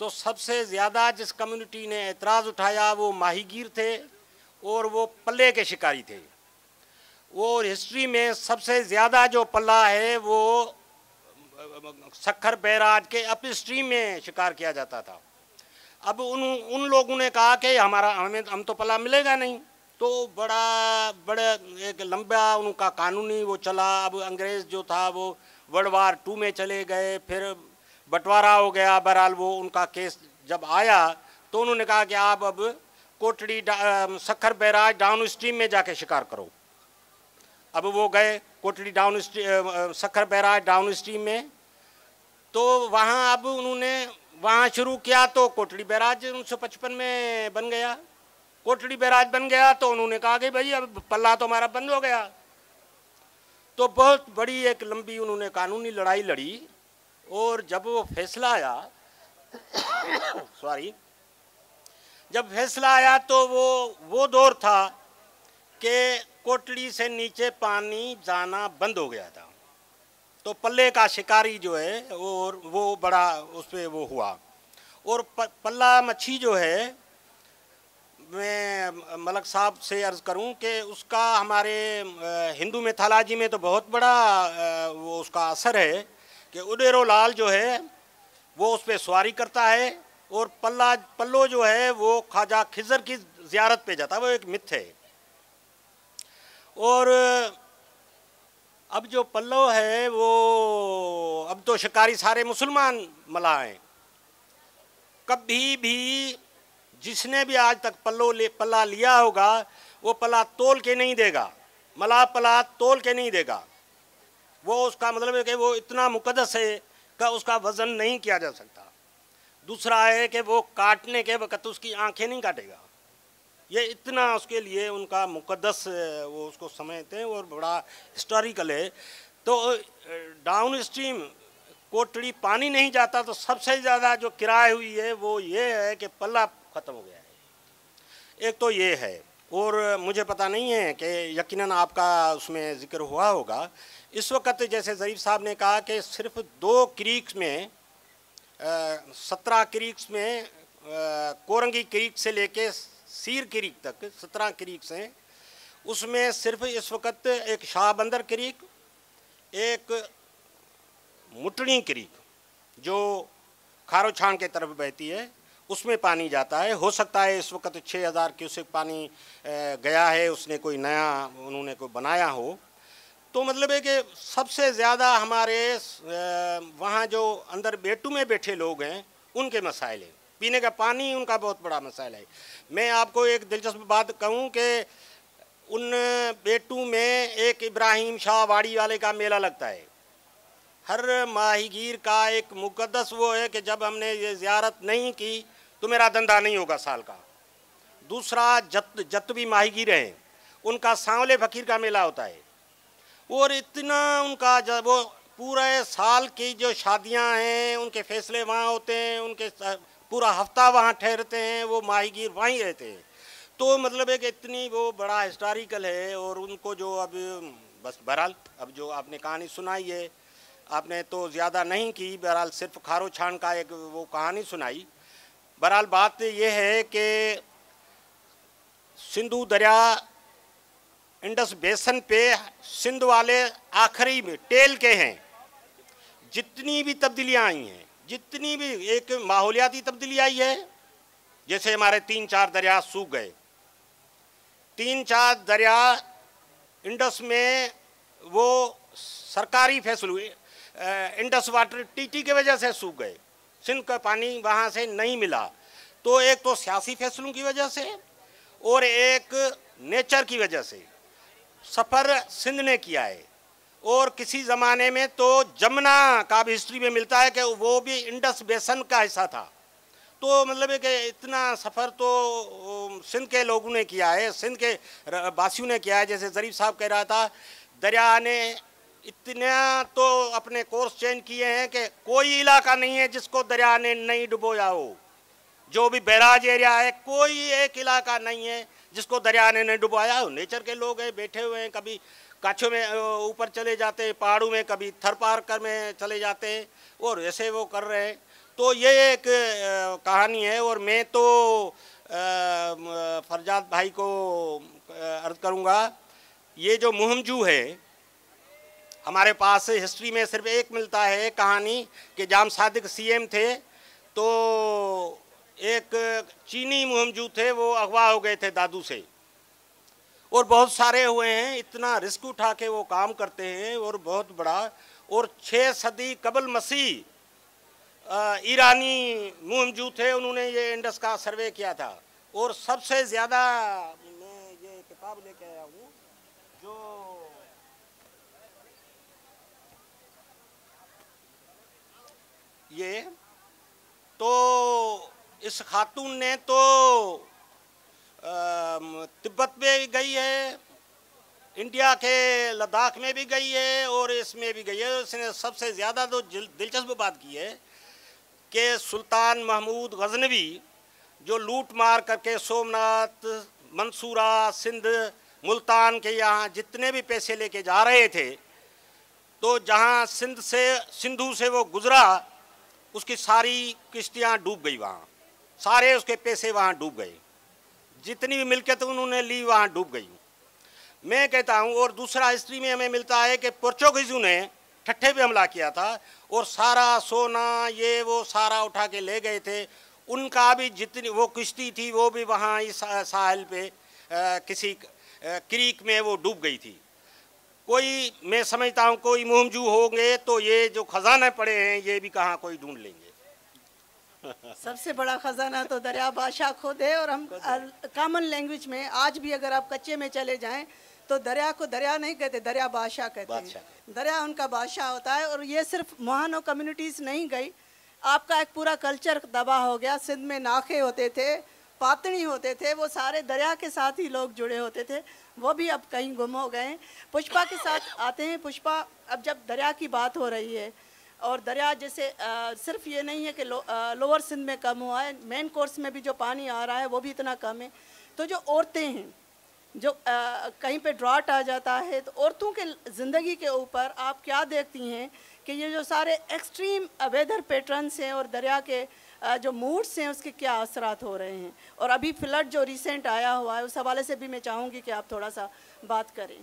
तो सबसे ज़्यादा जिस कम्युनिटी ने एतराज़ उठाया वो माहीगीर थे और वो पल्ले के शिकारी थे। वो हिस्ट्री में सबसे ज़्यादा जो पल्ला है वो सखर बैराज के अप स्ट्रीम में शिकार किया जाता था। अब उन लोगों ने कहा कि हम तो पल्ला मिलेगा नहीं, तो बड़ा एक लंबा उनका कानूनी वो चला। अब अंग्रेज़ जो था वो वर्ल्ड वार 2 में चले गए, फिर बंटवारा हो गया। बहरहाल वो उनका केस जब आया तो उन्होंने कहा कि आप अब Kotri Sukkur barrage down stream में जाके शिकार करो। अब वो गए Kotri Sukkur barrage down stream में, तो वहाँ अब उन्होंने वहाँ शुरू किया तो कोटड़ी बैराज 1955 में बन गया। कोटड़ी बैराज बन गया तो उन्होंने कहा कि भाई अब पल्ला तो हमारा बंद हो गया। तो बहुत बड़ी एक लंबी उन्होंने कानूनी लड़ाई लड़ी और जब वो फैसला आया जब फैसला आया तो वो दौर था कि कोटड़ी से नीचे पानी जाना बंद हो गया था। तो पल्ले का शिकारी जो है और वो बड़ा उस पर वो हुआ। और पल्ला मच्छी जो है, मैं मलक साहब से अर्ज़ करूं कि उसका हमारे हिंदू मैथोलॉजी में तो बहुत बड़ा वो उसका असर है कि उडेरो लाल जो है वो उस पर सवारी करता है और पल्लो जो है वो ख्वाजा खिज़र की ज़ियारत पे जाता है। वो एक मिथ है। और अब जो पल्लो है वो अब तो शिकारी सारे मुसलमान मल्लाह हैं। कभी भी जिसने भी आज तक पल्ला लिया होगा वो पल्ला तोल के नहीं देगा, मल्लाह पल्ला तोल के नहीं देगा। वो उसका मतलब है कि वो इतना मुकद्दस है कि उसका वज़न नहीं किया जा सकता। दूसरा है कि वो काटने के वक़्त उसकी आंखें नहीं काटेगा। ये इतना उसके लिए उनका मुकद्दस वो उसको समझते हैं और बड़ा हिस्टोरिकल है। तो डाउन स्ट्रीम कोटड़ी पानी नहीं जाता तो सबसे ज़्यादा जो किराए हुई है वो ये है कि पल्ला ख़त्म हो गया है। एक तो ये है। और मुझे पता नहीं है कि यकीनन आपका उसमें ज़िक्र हुआ होगा, इस वक्त जैसे ज़रीफ़ साहब ने कहा कि सिर्फ 2 क्रीक्स में 17 क्रीक्स में कोरंगी क्रीक से लेके सीर क्रीक तक 17 क्रीक्स हैं। उसमें सिर्फ इस वक्त एक शाह बंदर क्रीक, एक मुटनी क्रीक जो खारो छान के तरफ बहती है, उसमें पानी जाता है। हो सकता है इस वक्त 6000 क्यूसेक पानी गया है, उसने कोई नया उन्होंने कोई बनाया हो। तो मतलब है कि सबसे ज़्यादा हमारे वहाँ जो अंदर बेटू में बैठे लोग हैं उनके मसाइल हैं। पीने का पानी उनका बहुत बड़ा मसाइल है। मैं आपको एक दिलचस्प बात कहूँ कि उन बेटू में एक इब्राहिम शाह वाड़ी वाले का मेला लगता है। हर माहीगीर का एक मुकद्दस वो है कि जब हमने ये ज़ियारत नहीं की तो मेरा धंधा नहीं होगा साल का। दूसरा जतवी माहीगीर हैं उनका सांवले फ़कीर का मेला होता है। और इतना उनका जब वो पूरे साल की जो शादियां हैं उनके फैसले वहाँ होते हैं, उनके पूरा हफ्ता वहाँ ठहरते हैं, वो माहीगीर वहीं रहते हैं। तो मतलब है कि इतनी वो बड़ा हिस्टोरिकल है। और उनको जो अब बस बहरहाल अब जो आपने कहानी सुनाई है, आपने तो ज़्यादा नहीं की, बहरहाल सिर्फ खारो छान का एक वो कहानी सुनाई। बहरहाल बात ये है कि सिंधु दरिया इंडस बेसन पे सिंध वाले आखिरी में टेल के हैं। जितनी भी तब्दीलियाँ आई हैं, जितनी भी एक माहौलियाती तब्दीली आई है, जैसे हमारे 3-4 दरिया सूख गए, 3-4 दरिया इंडस में वो सरकारी फैसले हुए, इंडस वाटर टीटी की वजह से सूख गए, सिंध का पानी वहाँ से नहीं मिला। तो एक तो सियासी फैसलों की वजह से और एक नेचर की वजह से सफ़र सिंध ने किया है। और किसी ज़माने में तो जमुना का भी हिस्ट्री में मिलता है कि वो भी इंडस बेसन का हिस्सा था। तो मतलब है कि इतना सफ़र तो सिंध के लोगों ने किया है, सिंध के वासियों ने किया है। जैसे ज़रीफ साहब कह रहा था, दरिया ने इतना तो अपने कोर्स चेंज किए हैं कि कोई इलाका नहीं है जिसको दरिया ने नहीं डुबोया हो। जो भी बैराज एरिया है, कोई एक इलाका नहीं है जिसको दरिया ने नहीं डुबाया हो। नेचर के लोग हैं, बैठे हुए हैं, कभी काछों में ऊपर चले जाते हैं पहाड़ों में, कभी थर पार में चले जाते हैं और ऐसे वो कर रहे हैं। तो ये एक कहानी है। और मैं तो फरजाद भाई को अर्ज करूँगा, ये जो मुहमजू है, हमारे पास हिस्ट्री में सिर्फ एक मिलता है कहानी कि जाम सादिक सीएम थे तो एक चीनी मुहमजू थे, वो अगवा हो गए थे दादू से। और बहुत सारे हुए हैं, इतना रिस्क उठा के वो काम करते हैं और बहुत बड़ा। और 6 सदी कबल मसीह ईरानी मुहमजू थे, उन्होंने ये इंडस का सर्वे किया था। और सबसे ज़्यादा मैं ये किताब लेके आया हूँ जो ये तो इस खातून ने तो तिब्बत में भी गई है, इंडिया के लद्दाख में भी गई है और इसमें भी गई है। उसने सबसे ज़्यादा तो दिलचस्प बात की है कि सुल्तान महमूद गजनवी जो लूट मार करके सोमनाथ, मंसूरा, सिंध, मुल्तान के यहाँ जितने भी पैसे लेके जा रहे थे, तो जहाँ सिंधु से वो गुजरा, उसकी सारी किश्तियाँ डूब गई, वहाँ सारे उसके पैसे वहाँ डूब गए, जितनी भी मिल्कियत उन्होंने ली वहाँ डूब गई। मैं कहता हूँ। और दूसरा हिस्ट्री में हमें मिलता है कि पोर्चुगीज़ों ने ठट्ठे पे हमला किया था और सारा सोना ये वो सारा उठा के ले गए थे। उनका भी जितनी वो किश्ती थी वो भी वहाँ इस साहिल पे किसी क्रीक में वो डूब गई थी। कोई, मैं समझता हूँ कोई मुहमजू होंगे तो ये जो खजाने पड़े हैं ये भी कहाँ कोई ढूंढ लेंगे। सबसे बड़ा खजाना तो दरिया बादशाह खुद है। और हम कॉमन लैंग्वेज में आज भी अगर आप कच्चे में चले जाएं तो दरिया को दरिया नहीं कहते, दरिया बादशाह कहते हैं। दरिया उनका बादशाह होता है। और ये सिर्फ महानो कम्युनिटीज़ नहीं गई, आपका एक पूरा कल्चर तबाह हो गया। सिंध में नाखे होते थे, पातनी होते थे, वो सारे दरिया के साथ ही लोग जुड़े होते थे, वो भी अब कहीं गुम हो गए हैं। पुष्पा के साथ आते हैं। पुष्पा, अब जब दरिया की बात हो रही है और दरिया जैसे सिर्फ ये नहीं है कि लोअर सिंध में कम हुआ है, मेन कोर्स में भी जो पानी आ रहा है वो भी इतना कम है। तो जो औरतें हैं, जो कहीं पे ड्राट आ जाता है, तो औरतों के ज़िंदगी के ऊपर आप क्या देखती हैं कि ये जो सारे एक्सट्रीम वेदर पैटर्न्स हैं और दरिया के जो मूड्स हैं उसके क्या असरात हो रहे हैं। और अभी फ्लड जो रिसेंट आया हुआ है उस हवाले से भी मैं चाहूँगी कि आप थोड़ा सा बात करें।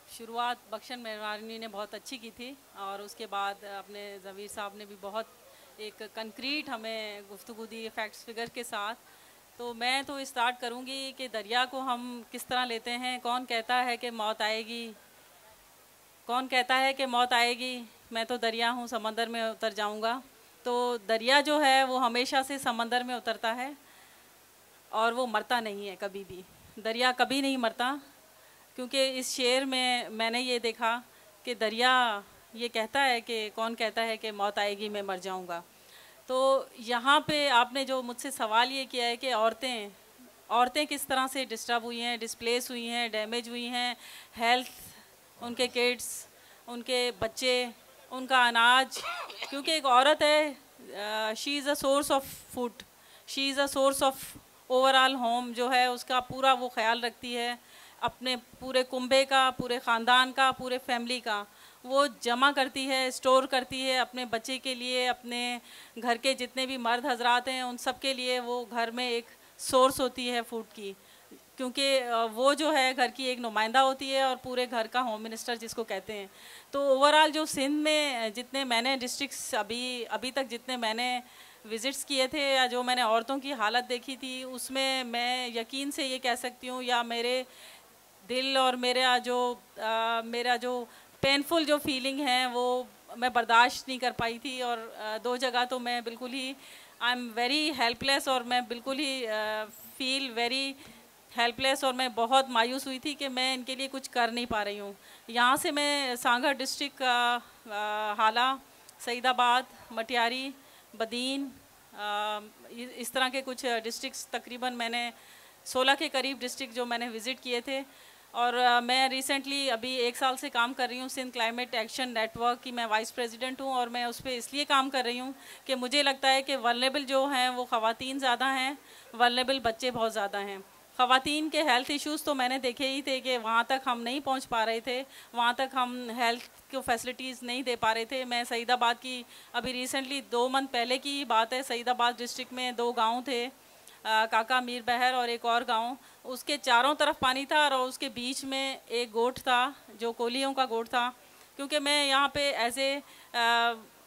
शुरुआत बख्शन मेहरबानी ने बहुत अच्छी की थी और उसके बाद अपने ज़मीर साहब ने भी बहुत एक कंक्रीट हमें गुफ्तगू दी फैक्ट्स फिगर के साथ। तो मैं तो स्टार्ट करूँगी कि दरिया को हम किस तरह लेते हैं। कौन कहता है कि मौत आएगी, कौन कहता है कि मौत आएगी, मैं तो दरिया हूँ, समंदर में उतर जाऊँगा। तो दरिया जो है वो हमेशा से समंदर में उतरता है और वो मरता नहीं है कभी भी। दरिया कभी नहीं मरता, क्योंकि इस शेर में मैंने ये देखा कि दरिया ये कहता है कि कौन कहता है कि मौत आएगी मैं मर जाऊँगा। तो यहाँ पे आपने जो मुझसे सवाल ये किया है कि औरतें किस तरह से डिस्टर्ब हुई हैं, डिस्प्लेस हुई हैं, डैमेज हुई हैं, हेल्थ, उनके किड्स, उनके बच्चे, उनका अनाज। क्योंकि एक औरत है, she is a source of food, she is a source of overall home, जो है उसका पूरा वो ख्याल रखती है, अपने पूरे कुंबे का, पूरे ख़ानदान का, पूरे फैमिली का वो जमा करती है, स्टोर करती है अपने बच्चे के लिए, अपने घर के जितने भी मर्द हजरात हैं उन सब के लिए वो घर में एक सोर्स होती है फूड की। क्योंकि वो जो है घर की एक नुमाइंदा होती है और पूरे घर का होम मिनिस्टर जिसको कहते हैं। तो ओवरऑल जो सिंध में जितने मैंने डिस्ट्रिक्ट्स अभी तक जितने मैंने विज़िट्स किए थे या जो मैंने औरतों की हालत देखी थी, उसमें मैं यकीन से ये कह सकती हूँ, या मेरे दिल और मेरा जो पेनफुल जो फीलिंग है वो मैं बर्दाश्त नहीं कर पाई थी, और 2 जगह तो मैं बिल्कुल ही आई एम वेरी हेल्पलेस, और मैं बिल्कुल ही फील वेरी हेल्पलेस, और मैं बहुत मायूस हुई थी कि मैं इनके लिए कुछ कर नहीं पा रही हूँ। यहाँ से मैं सांगड़ डिस्ट्रिक्ट का हाला, सईदाबाद, मटियारी, बदीन, इस तरह के कुछ डिस्ट्रिक्ट्स, तकरीबन मैंने 16 के करीब डिस्ट्रिक्ट जो मैंने विज़िट किए थे। और मैं रिसेंटली अभी 1 साल से काम कर रही हूँ सिंध क्लाइमेट एक्शन नेटवर्क की, मैं वाइस प्रेसिडेंट हूँ, और मैं उस पर इसलिए काम कर रही हूँ कि मुझे लगता है कि वल्नरेबल जो हैं वो ख़वातीन ज़्यादा हैं, वल्नरेबल बच्चे बहुत ज़्यादा हैं। ख़वातीन के हेल्थ इश्यूज़ तो मैंने देखे ही थे कि वहाँ तक हम नहीं पहुँच पा रहे थे, वहाँ तक हम हेल्थ को फैसिलिटीज़ नहीं दे पा रहे थे। मैं सईदाबाद की अभी रिसेंटली 2 मंथ पहले की बात है, सईदाबाद डिस्ट्रिक्ट में 2 गाँव थे, काका मीर बहर और एक और गांव, उसके चारों तरफ पानी था और उसके बीच में एक गोठ था जो कोलियों का गोठ था। क्योंकि मैं यहाँ पे एज ए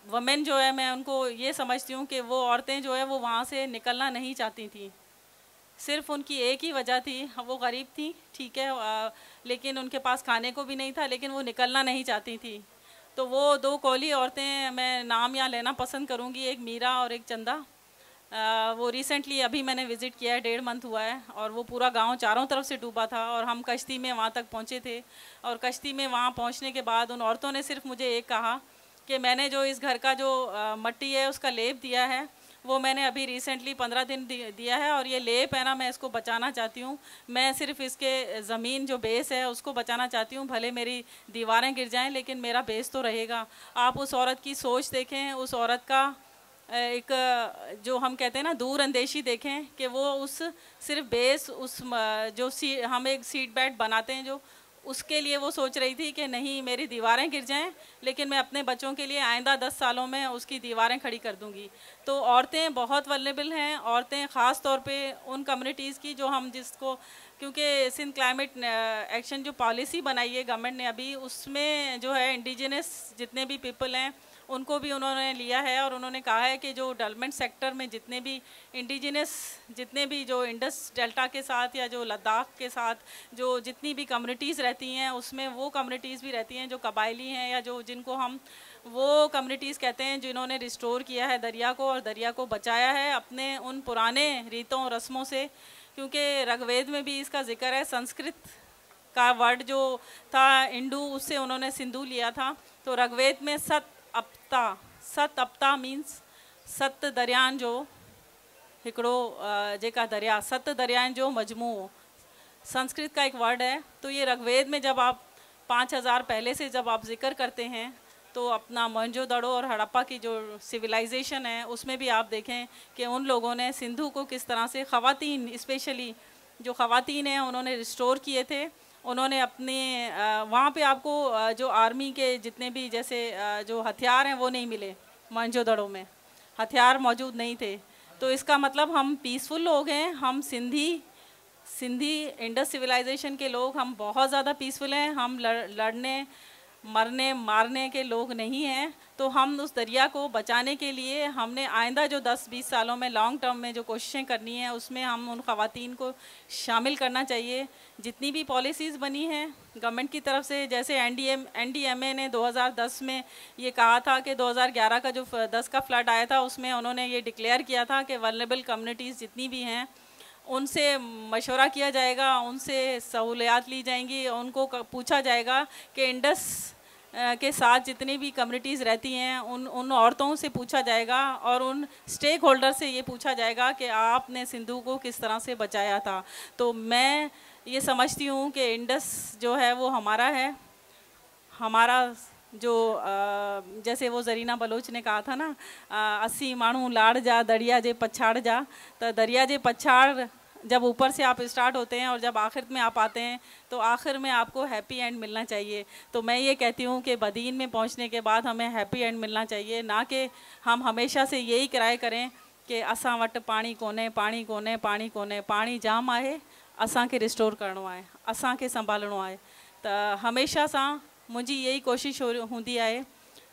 वमेन जो है, मैं उनको ये समझती हूँ कि वो औरतें जो है वो वहाँ से निकलना नहीं चाहती थी। सिर्फ उनकी एक ही वजह थी, वो गरीब थी, ठीक है, लेकिन उनके पास खाने को भी नहीं था, लेकिन वो निकलना नहीं चाहती थी। तो वो 2 कोली औरतें, मैं नाम यहाँ लेना पसंद करूँगी, एक मीरा और एक चंदा, वो रिसेंटली अभी मैंने विज़िट किया है, 1.5 मंथ हुआ है, और वो पूरा गांव चारों तरफ से डूबा था और हम कश्ती में वहाँ तक पहुँचे थे। और कश्ती में वहाँ पहुँचने के बाद उन औरतों ने सिर्फ मुझे एक कहा कि मैंने जो इस घर का जो मट्टी है उसका लेप दिया है, वो मैंने अभी रिसेंटली 15 दिन दिया है, और ये लेप है ना, मैं इसको बचाना चाहती हूँ, मैं सिर्फ इसके ज़मीन जो बेस है उसको बचाना चाहती हूँ, भले मेरी दीवारें गिर जाएँ लेकिन मेरा बेस तो रहेगा। आप उस औरत की सोच देखें, उस औरत का एक जो हम कहते हैं ना दूर अंदेशी देखें कि वो उस सिर्फ बेस, उस जो हम एक सीट बेड बनाते हैं जो, उसके लिए वो सोच रही थी कि नहीं मेरी दीवारें गिर जाएं लेकिन मैं अपने बच्चों के लिए आइंदा 10 सालों में उसकी दीवारें खड़ी कर दूंगी। तो औरतें बहुत वल्नरेबल हैं, औरतें ख़ास तौर पे उन कम्युनिटीज़ की जो हम जिसको, क्योंकि सिंध क्लाइमेट एक्शन जो पॉलिसी बनाई है गवर्नमेंट ने अभी, उसमें जो है इंडिजिनस जितने भी पीपल हैं उनको भी उन्होंने लिया है, और उन्होंने कहा है कि जो डेवलपमेंट सेक्टर में जितने भी इंडिजिनस, जितने भी जो इंडस डेल्टा के साथ या जो लद्दाख के साथ जो जितनी भी कम्युनिटीज़ रहती हैं, उसमें वो कम्युनिटीज़ भी रहती हैं जो कबायली हैं या जो जिनको हम वो कम्युनिटीज़ कहते हैं जिन्होंने रिस्टोर किया है दरिया को और दरिया को बचाया है अपने उन पुराने रीतों और रस्मों से। क्योंकि ऋग्वेद में भी इसका जिक्र है, संस्कृत का वर्ड जो था इंडू, उससे उन्होंने सिंधु लिया था। तो ऋग्वेद में सत अपता मीन्स सत दरियान जो हिकड़ो जेका दरिया, सत दरियान जो मजमू, संस्कृत का एक वर्ड है। तो ये ऋग्वेद में जब आप 5000 पहले से जब आप जिक्र करते हैं तो अपना मोहनजोदड़ो और हड़प्पा की जो सिविलाइजेशन है उसमें भी आप देखें कि उन लोगों ने सिंधु को किस तरह से ख़वातीन, स्पेशली जो ख़वातीन हैं उन्होंने रिस्टोर किए थे। उन्होंने अपने वहाँ पे आपको जो आर्मी के जितने भी जैसे जो हथियार हैं वो नहीं मिले, मोहनजोदड़ो में हथियार मौजूद नहीं थे। तो इसका मतलब हम पीसफुल लोग हैं, हम सिंधी इंडस सिविलाइजेशन के लोग, हम बहुत ज़्यादा पीसफुल हैं, हम लड़ने मरने मारने के लोग नहीं हैं। तो हम उस दरिया को बचाने के लिए हमने आइंदा जो 10-20 सालों में लॉन्ग टर्म में जो कोशिशें करनी है उसमें हम उन ख़वातीन को शामिल करना चाहिए। जितनी भी पॉलिसीज़ बनी हैं गवर्नमेंट की तरफ से, जैसे NDMA ने 2010 में ये कहा था कि 2011 का जो 10 का फ्लड आया था उसमें उन्होंने ये डिक्लेयर किया था कि वल्नरेबल कम्युनिटीज़ जितनी भी हैं उनसे मशवरा किया जाएगा, उनसे सहूलियात ली जाएंगी, उनको पूछा जाएगा कि इंडस के साथ जितनी भी कम्युनिटीज़ रहती हैं उन औरतों से पूछा जाएगा और उन स्टेक होल्डर से ये पूछा जाएगा कि आपने सिंधु को किस तरह से बचाया था। तो मैं ये समझती हूँ कि इंडस जो है वो हमारा है, हमारा जो जैसे वो जरीना बलोच ने कहा था ना, 80 माण्हू लाड़ जा दरिया जे पछाड़ जा। तो दरिया जे पछाड़ जब ऊपर से आप स्टार्ट होते हैं और जब आखिर में आप आते हैं तो आखिर में आपको हैप्पी एंड मिलना चाहिए। तो मैं ये कहती हूँ कि बदीन में पहुँचने के बाद हमें हैप्पी एंड मिलना चाहिए, ना कि हम हमेशा से यही किराए करें कि असां वटि पाणी कोन्हे, पाणी कोन्हे, पाणी कोन्हे। पाणी जाम आहे, असांखे रिस्टोर करिणो आहे, असांखे संभालणो आहे। त हमेशा सां मुझी यही कोशिश होती है,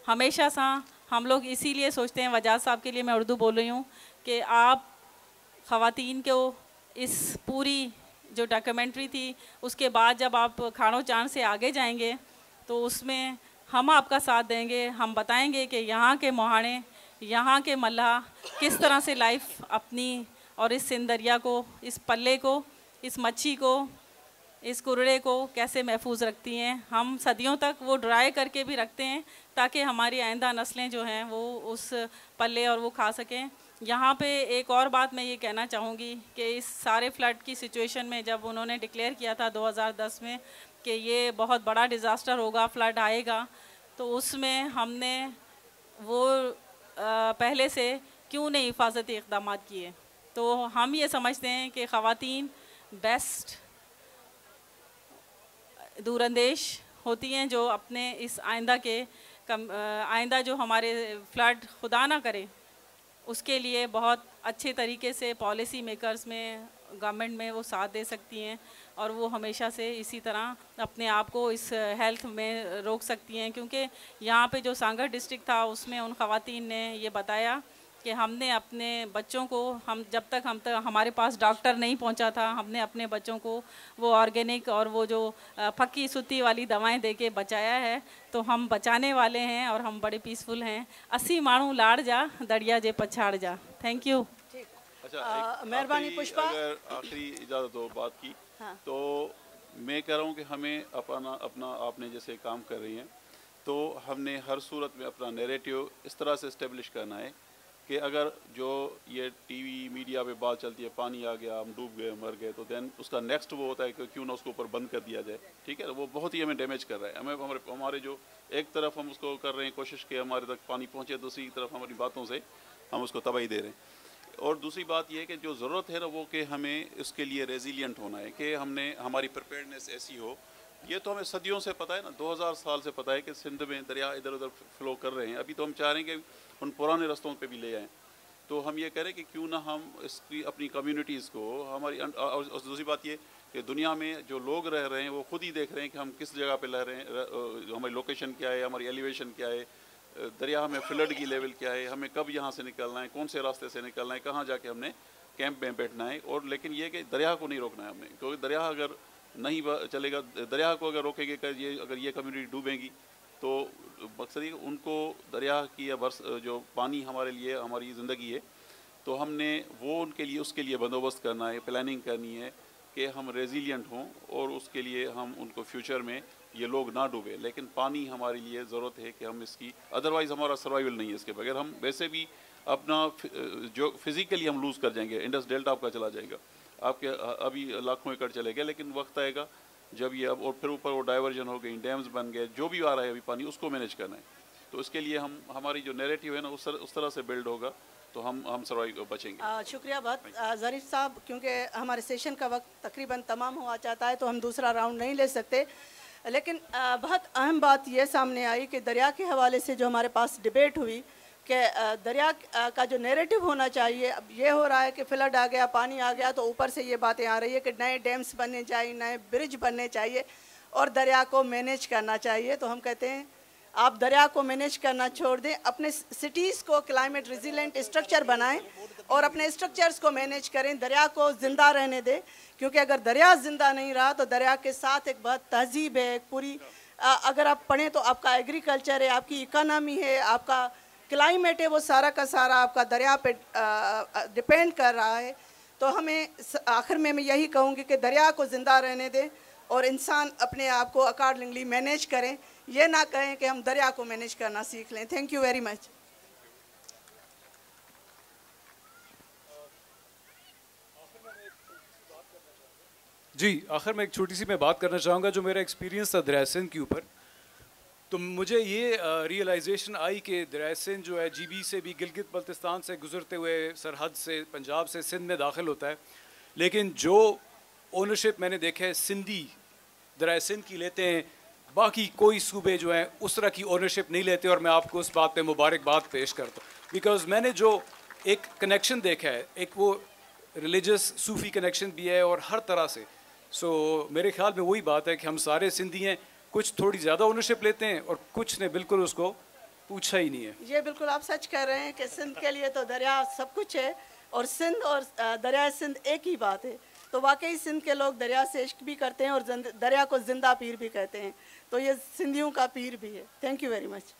हमेशा सा हम लोग इसीलिए सोचते हैं, वजाद साहब के लिए मैं उर्दू बोल रही हूँ, कि आप ख़वातीन को इस पूरी जो डॉक्यूमेंट्री थी उसके बाद जब आप खानो चांद से आगे जाएंगे तो उसमें हम आपका साथ देंगे। हम बताएंगे कि यहाँ के मोहाने, यहाँ के मल्लाह किस तरह से लाइफ अपनी और इस सिंध दरिया को, इस पल्ले को, इस मच्छी को, इस कुरड़े को कैसे महफूज रखती हैं। हम सदियों तक वो ड्राई करके भी रखते हैं ताकि हमारी आइंदा नस्लें जो हैं वो उस पल्ले और वो खा सकें। यहाँ पे एक और बात मैं ये कहना चाहूँगी कि इस सारे फ्लड की सिचुएशन में जब उन्होंने डिक्लेयर किया था 2010 में कि ये बहुत बड़ा डिज़ास्टर होगा, फ्लड आएगा, तो उसमें हमने वो पहले से क्यों नहीं हिफाजती इक़दाम किए। तो हम ये समझते हैं कि ख़वातीन बेस्ट दूरंदेश होती हैं जो अपने इस आइंदा जो हमारे फ्लड खुदा ना करे उसके लिए बहुत अच्छे तरीके से पॉलिसी मेकर्स में, गवर्नमेंट में वो साथ दे सकती हैं और वो हमेशा से इसी तरह अपने आप को इस हेल्थ में रोक सकती हैं। क्योंकि यहाँ पे जो सांगड़ डिस्ट्रिक्ट था उसमें उन ख़वातीन ने ये बताया कि हमने अपने बच्चों को, जब तक हमारे पास डॉक्टर नहीं पहुंचा था, हमने अपने बच्चों को वो ऑर्गेनिक और वो जो फक्की सुती वाली दवाएं देके बचाया है। तो हम बचाने वाले हैं और हम बड़े पीसफुल हैं। 80 माण्हू लाड़ जा, दरिया जे पछाड़ जा। Thank you. अच्छा, मेहरबानी पुष्पा, अगर आखिरी इजाज़त हो बात की। हाँ। तो मैं कह रहा हूँ कि हमें अपना आपने जैसे काम कर रही हैं, तो हमने हर सूरत में अपना नैरेटिव इस तरह से इस्टेब्लिश करना है कि अगर जो ये टीवी मीडिया पे बात चलती है पानी आ गया, हम डूब गए, मर गए, तो देन उसका नेक्स्ट वो होता है कि क्यों ना उसको ऊपर बंद कर दिया जाए। ठीक है, वो बहुत ही हमें डैमेज कर रहा है। हमारे जो एक तरफ हम उसको कर रहे हैं कोशिश कि हमारे तक पानी पहुँचे, दूसरी तरफ हमारी बातों से हम उसको तबाही दे रहे हैं। और दूसरी बात यह है कि जो ज़रूरत है ना वो कि हमें इसके लिए रेजिलियंट होना है, कि हमारी प्रिपेयर्डनेस ऐसी हो। ये तो हमें सदियों से पता है ना, 2000 साल से पता है कि सिंध में दरिया इधर उधर फ्लो कर रहे हैं। अभी तो हम चाह रहे हैं कि उन पुराने रास्तों पे भी ले आएँ। तो हम ये करें कि क्यों ना हम इसकी अपनी कम्युनिटीज़ को और दूसरी बात ये कि दुनिया में जो लोग रह रहे हैं वो खुद ही देख रहे हैं कि हम किस जगह पे रह रहे हैं, हमारी लोकेशन क्या है, हमारी एलिवेशन क्या है, दरिया में फ्लड की लेवल क्या है, हमें कब यहाँ से निकलना है, कौन से रास्ते से निकलना है, कहाँ जाके हमने कैंप में बैठना है। और लेकिन ये कि दरिया को नहीं रोकना है हमने, क्योंकि दरिया अगर नहीं चलेगा, दरिया को अगर रोकेंगे अगर ये कम्युनिटी डूबेंगी तो मकसद ये उनको दरिया की जो पानी हमारे लिए हमारी ज़िंदगी है, तो हमने वो उनके लिए उसके लिए बंदोबस्त करना है, प्लानिंग करनी है कि हम रेजिलियंट हों और उसके लिए हम उनको फ्यूचर में ये लोग ना डूबे। लेकिन पानी हमारे लिए ज़रूरत है कि हम इसकी, अदरवाइज़ हमारा सर्वाइवल नहीं है इसके बगैर। हम वैसे भी अपना जो फिज़िकली हम लूज़ कर जाएंगे। इंडस डेल्टा आपका चला जाएगा, आपके अभी लाखों एकड़ चले गए, लेकिन वक्त आएगा जब ये अब और फिर ऊपर वो डाइवर्जन हो गई, डैम्स बन गए, जो भी आ रहा है अभी पानी उसको मैनेज करना है। तो इसके लिए हमारी जो नैरेटिव है ना उस तरह से बिल्ड होगा तो हम सर्वाइव बचेंगे। शुक्रिया बहुत ज़रीफ साहब, क्योंकि हमारे सेशन का वक्त तकरीबन तमाम हुआ चाहता है तो हम दूसरा राउंड नहीं ले सकते। लेकिन बहुत अहम बात ये सामने आई कि दरिया के हवाले से जो हमारे पास डिबेट हुई कि दरिया का जो नैरेटिव होना चाहिए, अब ये हो रहा है कि फ्लड आ गया, पानी आ गया, तो ऊपर से ये बातें आ रही है कि नए डैम्स बनने चाहिए, नए ब्रिज बनने चाहिए और दरिया को मैनेज करना चाहिए। तो हम कहते हैं आप दरिया को मैनेज करना छोड़ दें, अपने सिटीज़ को क्लाइमेट रेजिलेंट स्ट्रक्चर बनाएं और अपने स्ट्रक्चर्स को मैनेज करें, दरिया को ज़िंदा रहने दें। क्योंकि अगर दरिया ज़िंदा नहीं रहा तो दरिया के साथ एक बहुत तहजीब है, एक पूरी अगर आप पढ़ें तो आपका एग्रीकल्चर है, आपकी इकानमी है, आपका क्लाइमेट है, वो सारा का सारा आपका दरिया पे डिपेंड कर रहा है। तो हमें आखिर में मैं यही कहूँगी कि दरिया को ज़िंदा रहने दें और इंसान अपने आप को अकॉर्डिंगली मैनेज करें, ये ना कहें कि हम दरिया को मैनेज करना सीख लें। Thank you very much. जी, आखिर में एक छोटी सी मैं बात करना चाहूँगा जो मेरा एक्सपीरियंस था दरिया सिंध के ऊपर। तो मुझे ये रियलाइजेशन आई कि दरिया सिंध जो है GB से भी, गिलगित बल्तिस्तान से गुजरते हुए सरहद से पंजाब से सिंध में दाखिल होता है, लेकिन जो ओनरशिप मैंने देखा है सिंधी दरिया सिंध की लेते हैं, बाकी कोई सूबे जो हैं उस तरह की ओनरशिप नहीं लेते। और मैं आपको उस बात पे मुबारकबाद पेश करता हूँ, बिकॉज मैंने जो एक कनेक्शन देखा है, एक वो रिलीजियस सूफ़ी कनेक्शन भी है और हर तरह से। सो मेरे ख्याल में वही बात है कि हम सारे सिंधी हैं, कुछ थोड़ी ज़्यादा ओनरशिप लेते हैं और कुछ ने बिल्कुल उसको पूछा ही नहीं है। ये बिल्कुल आप सच कह रहे हैं कि सिंध के लिए तो दरिया सब कुछ है और सिंध और दरिया सिंध एक ही बात है। तो तो वाकई सिंध के लोग दरिया से इश्क भी करते हैं और दरिया को जिंदा पीर भी कहते हैं, तो ये सिंधियों का पीर भी है। Thank you very much.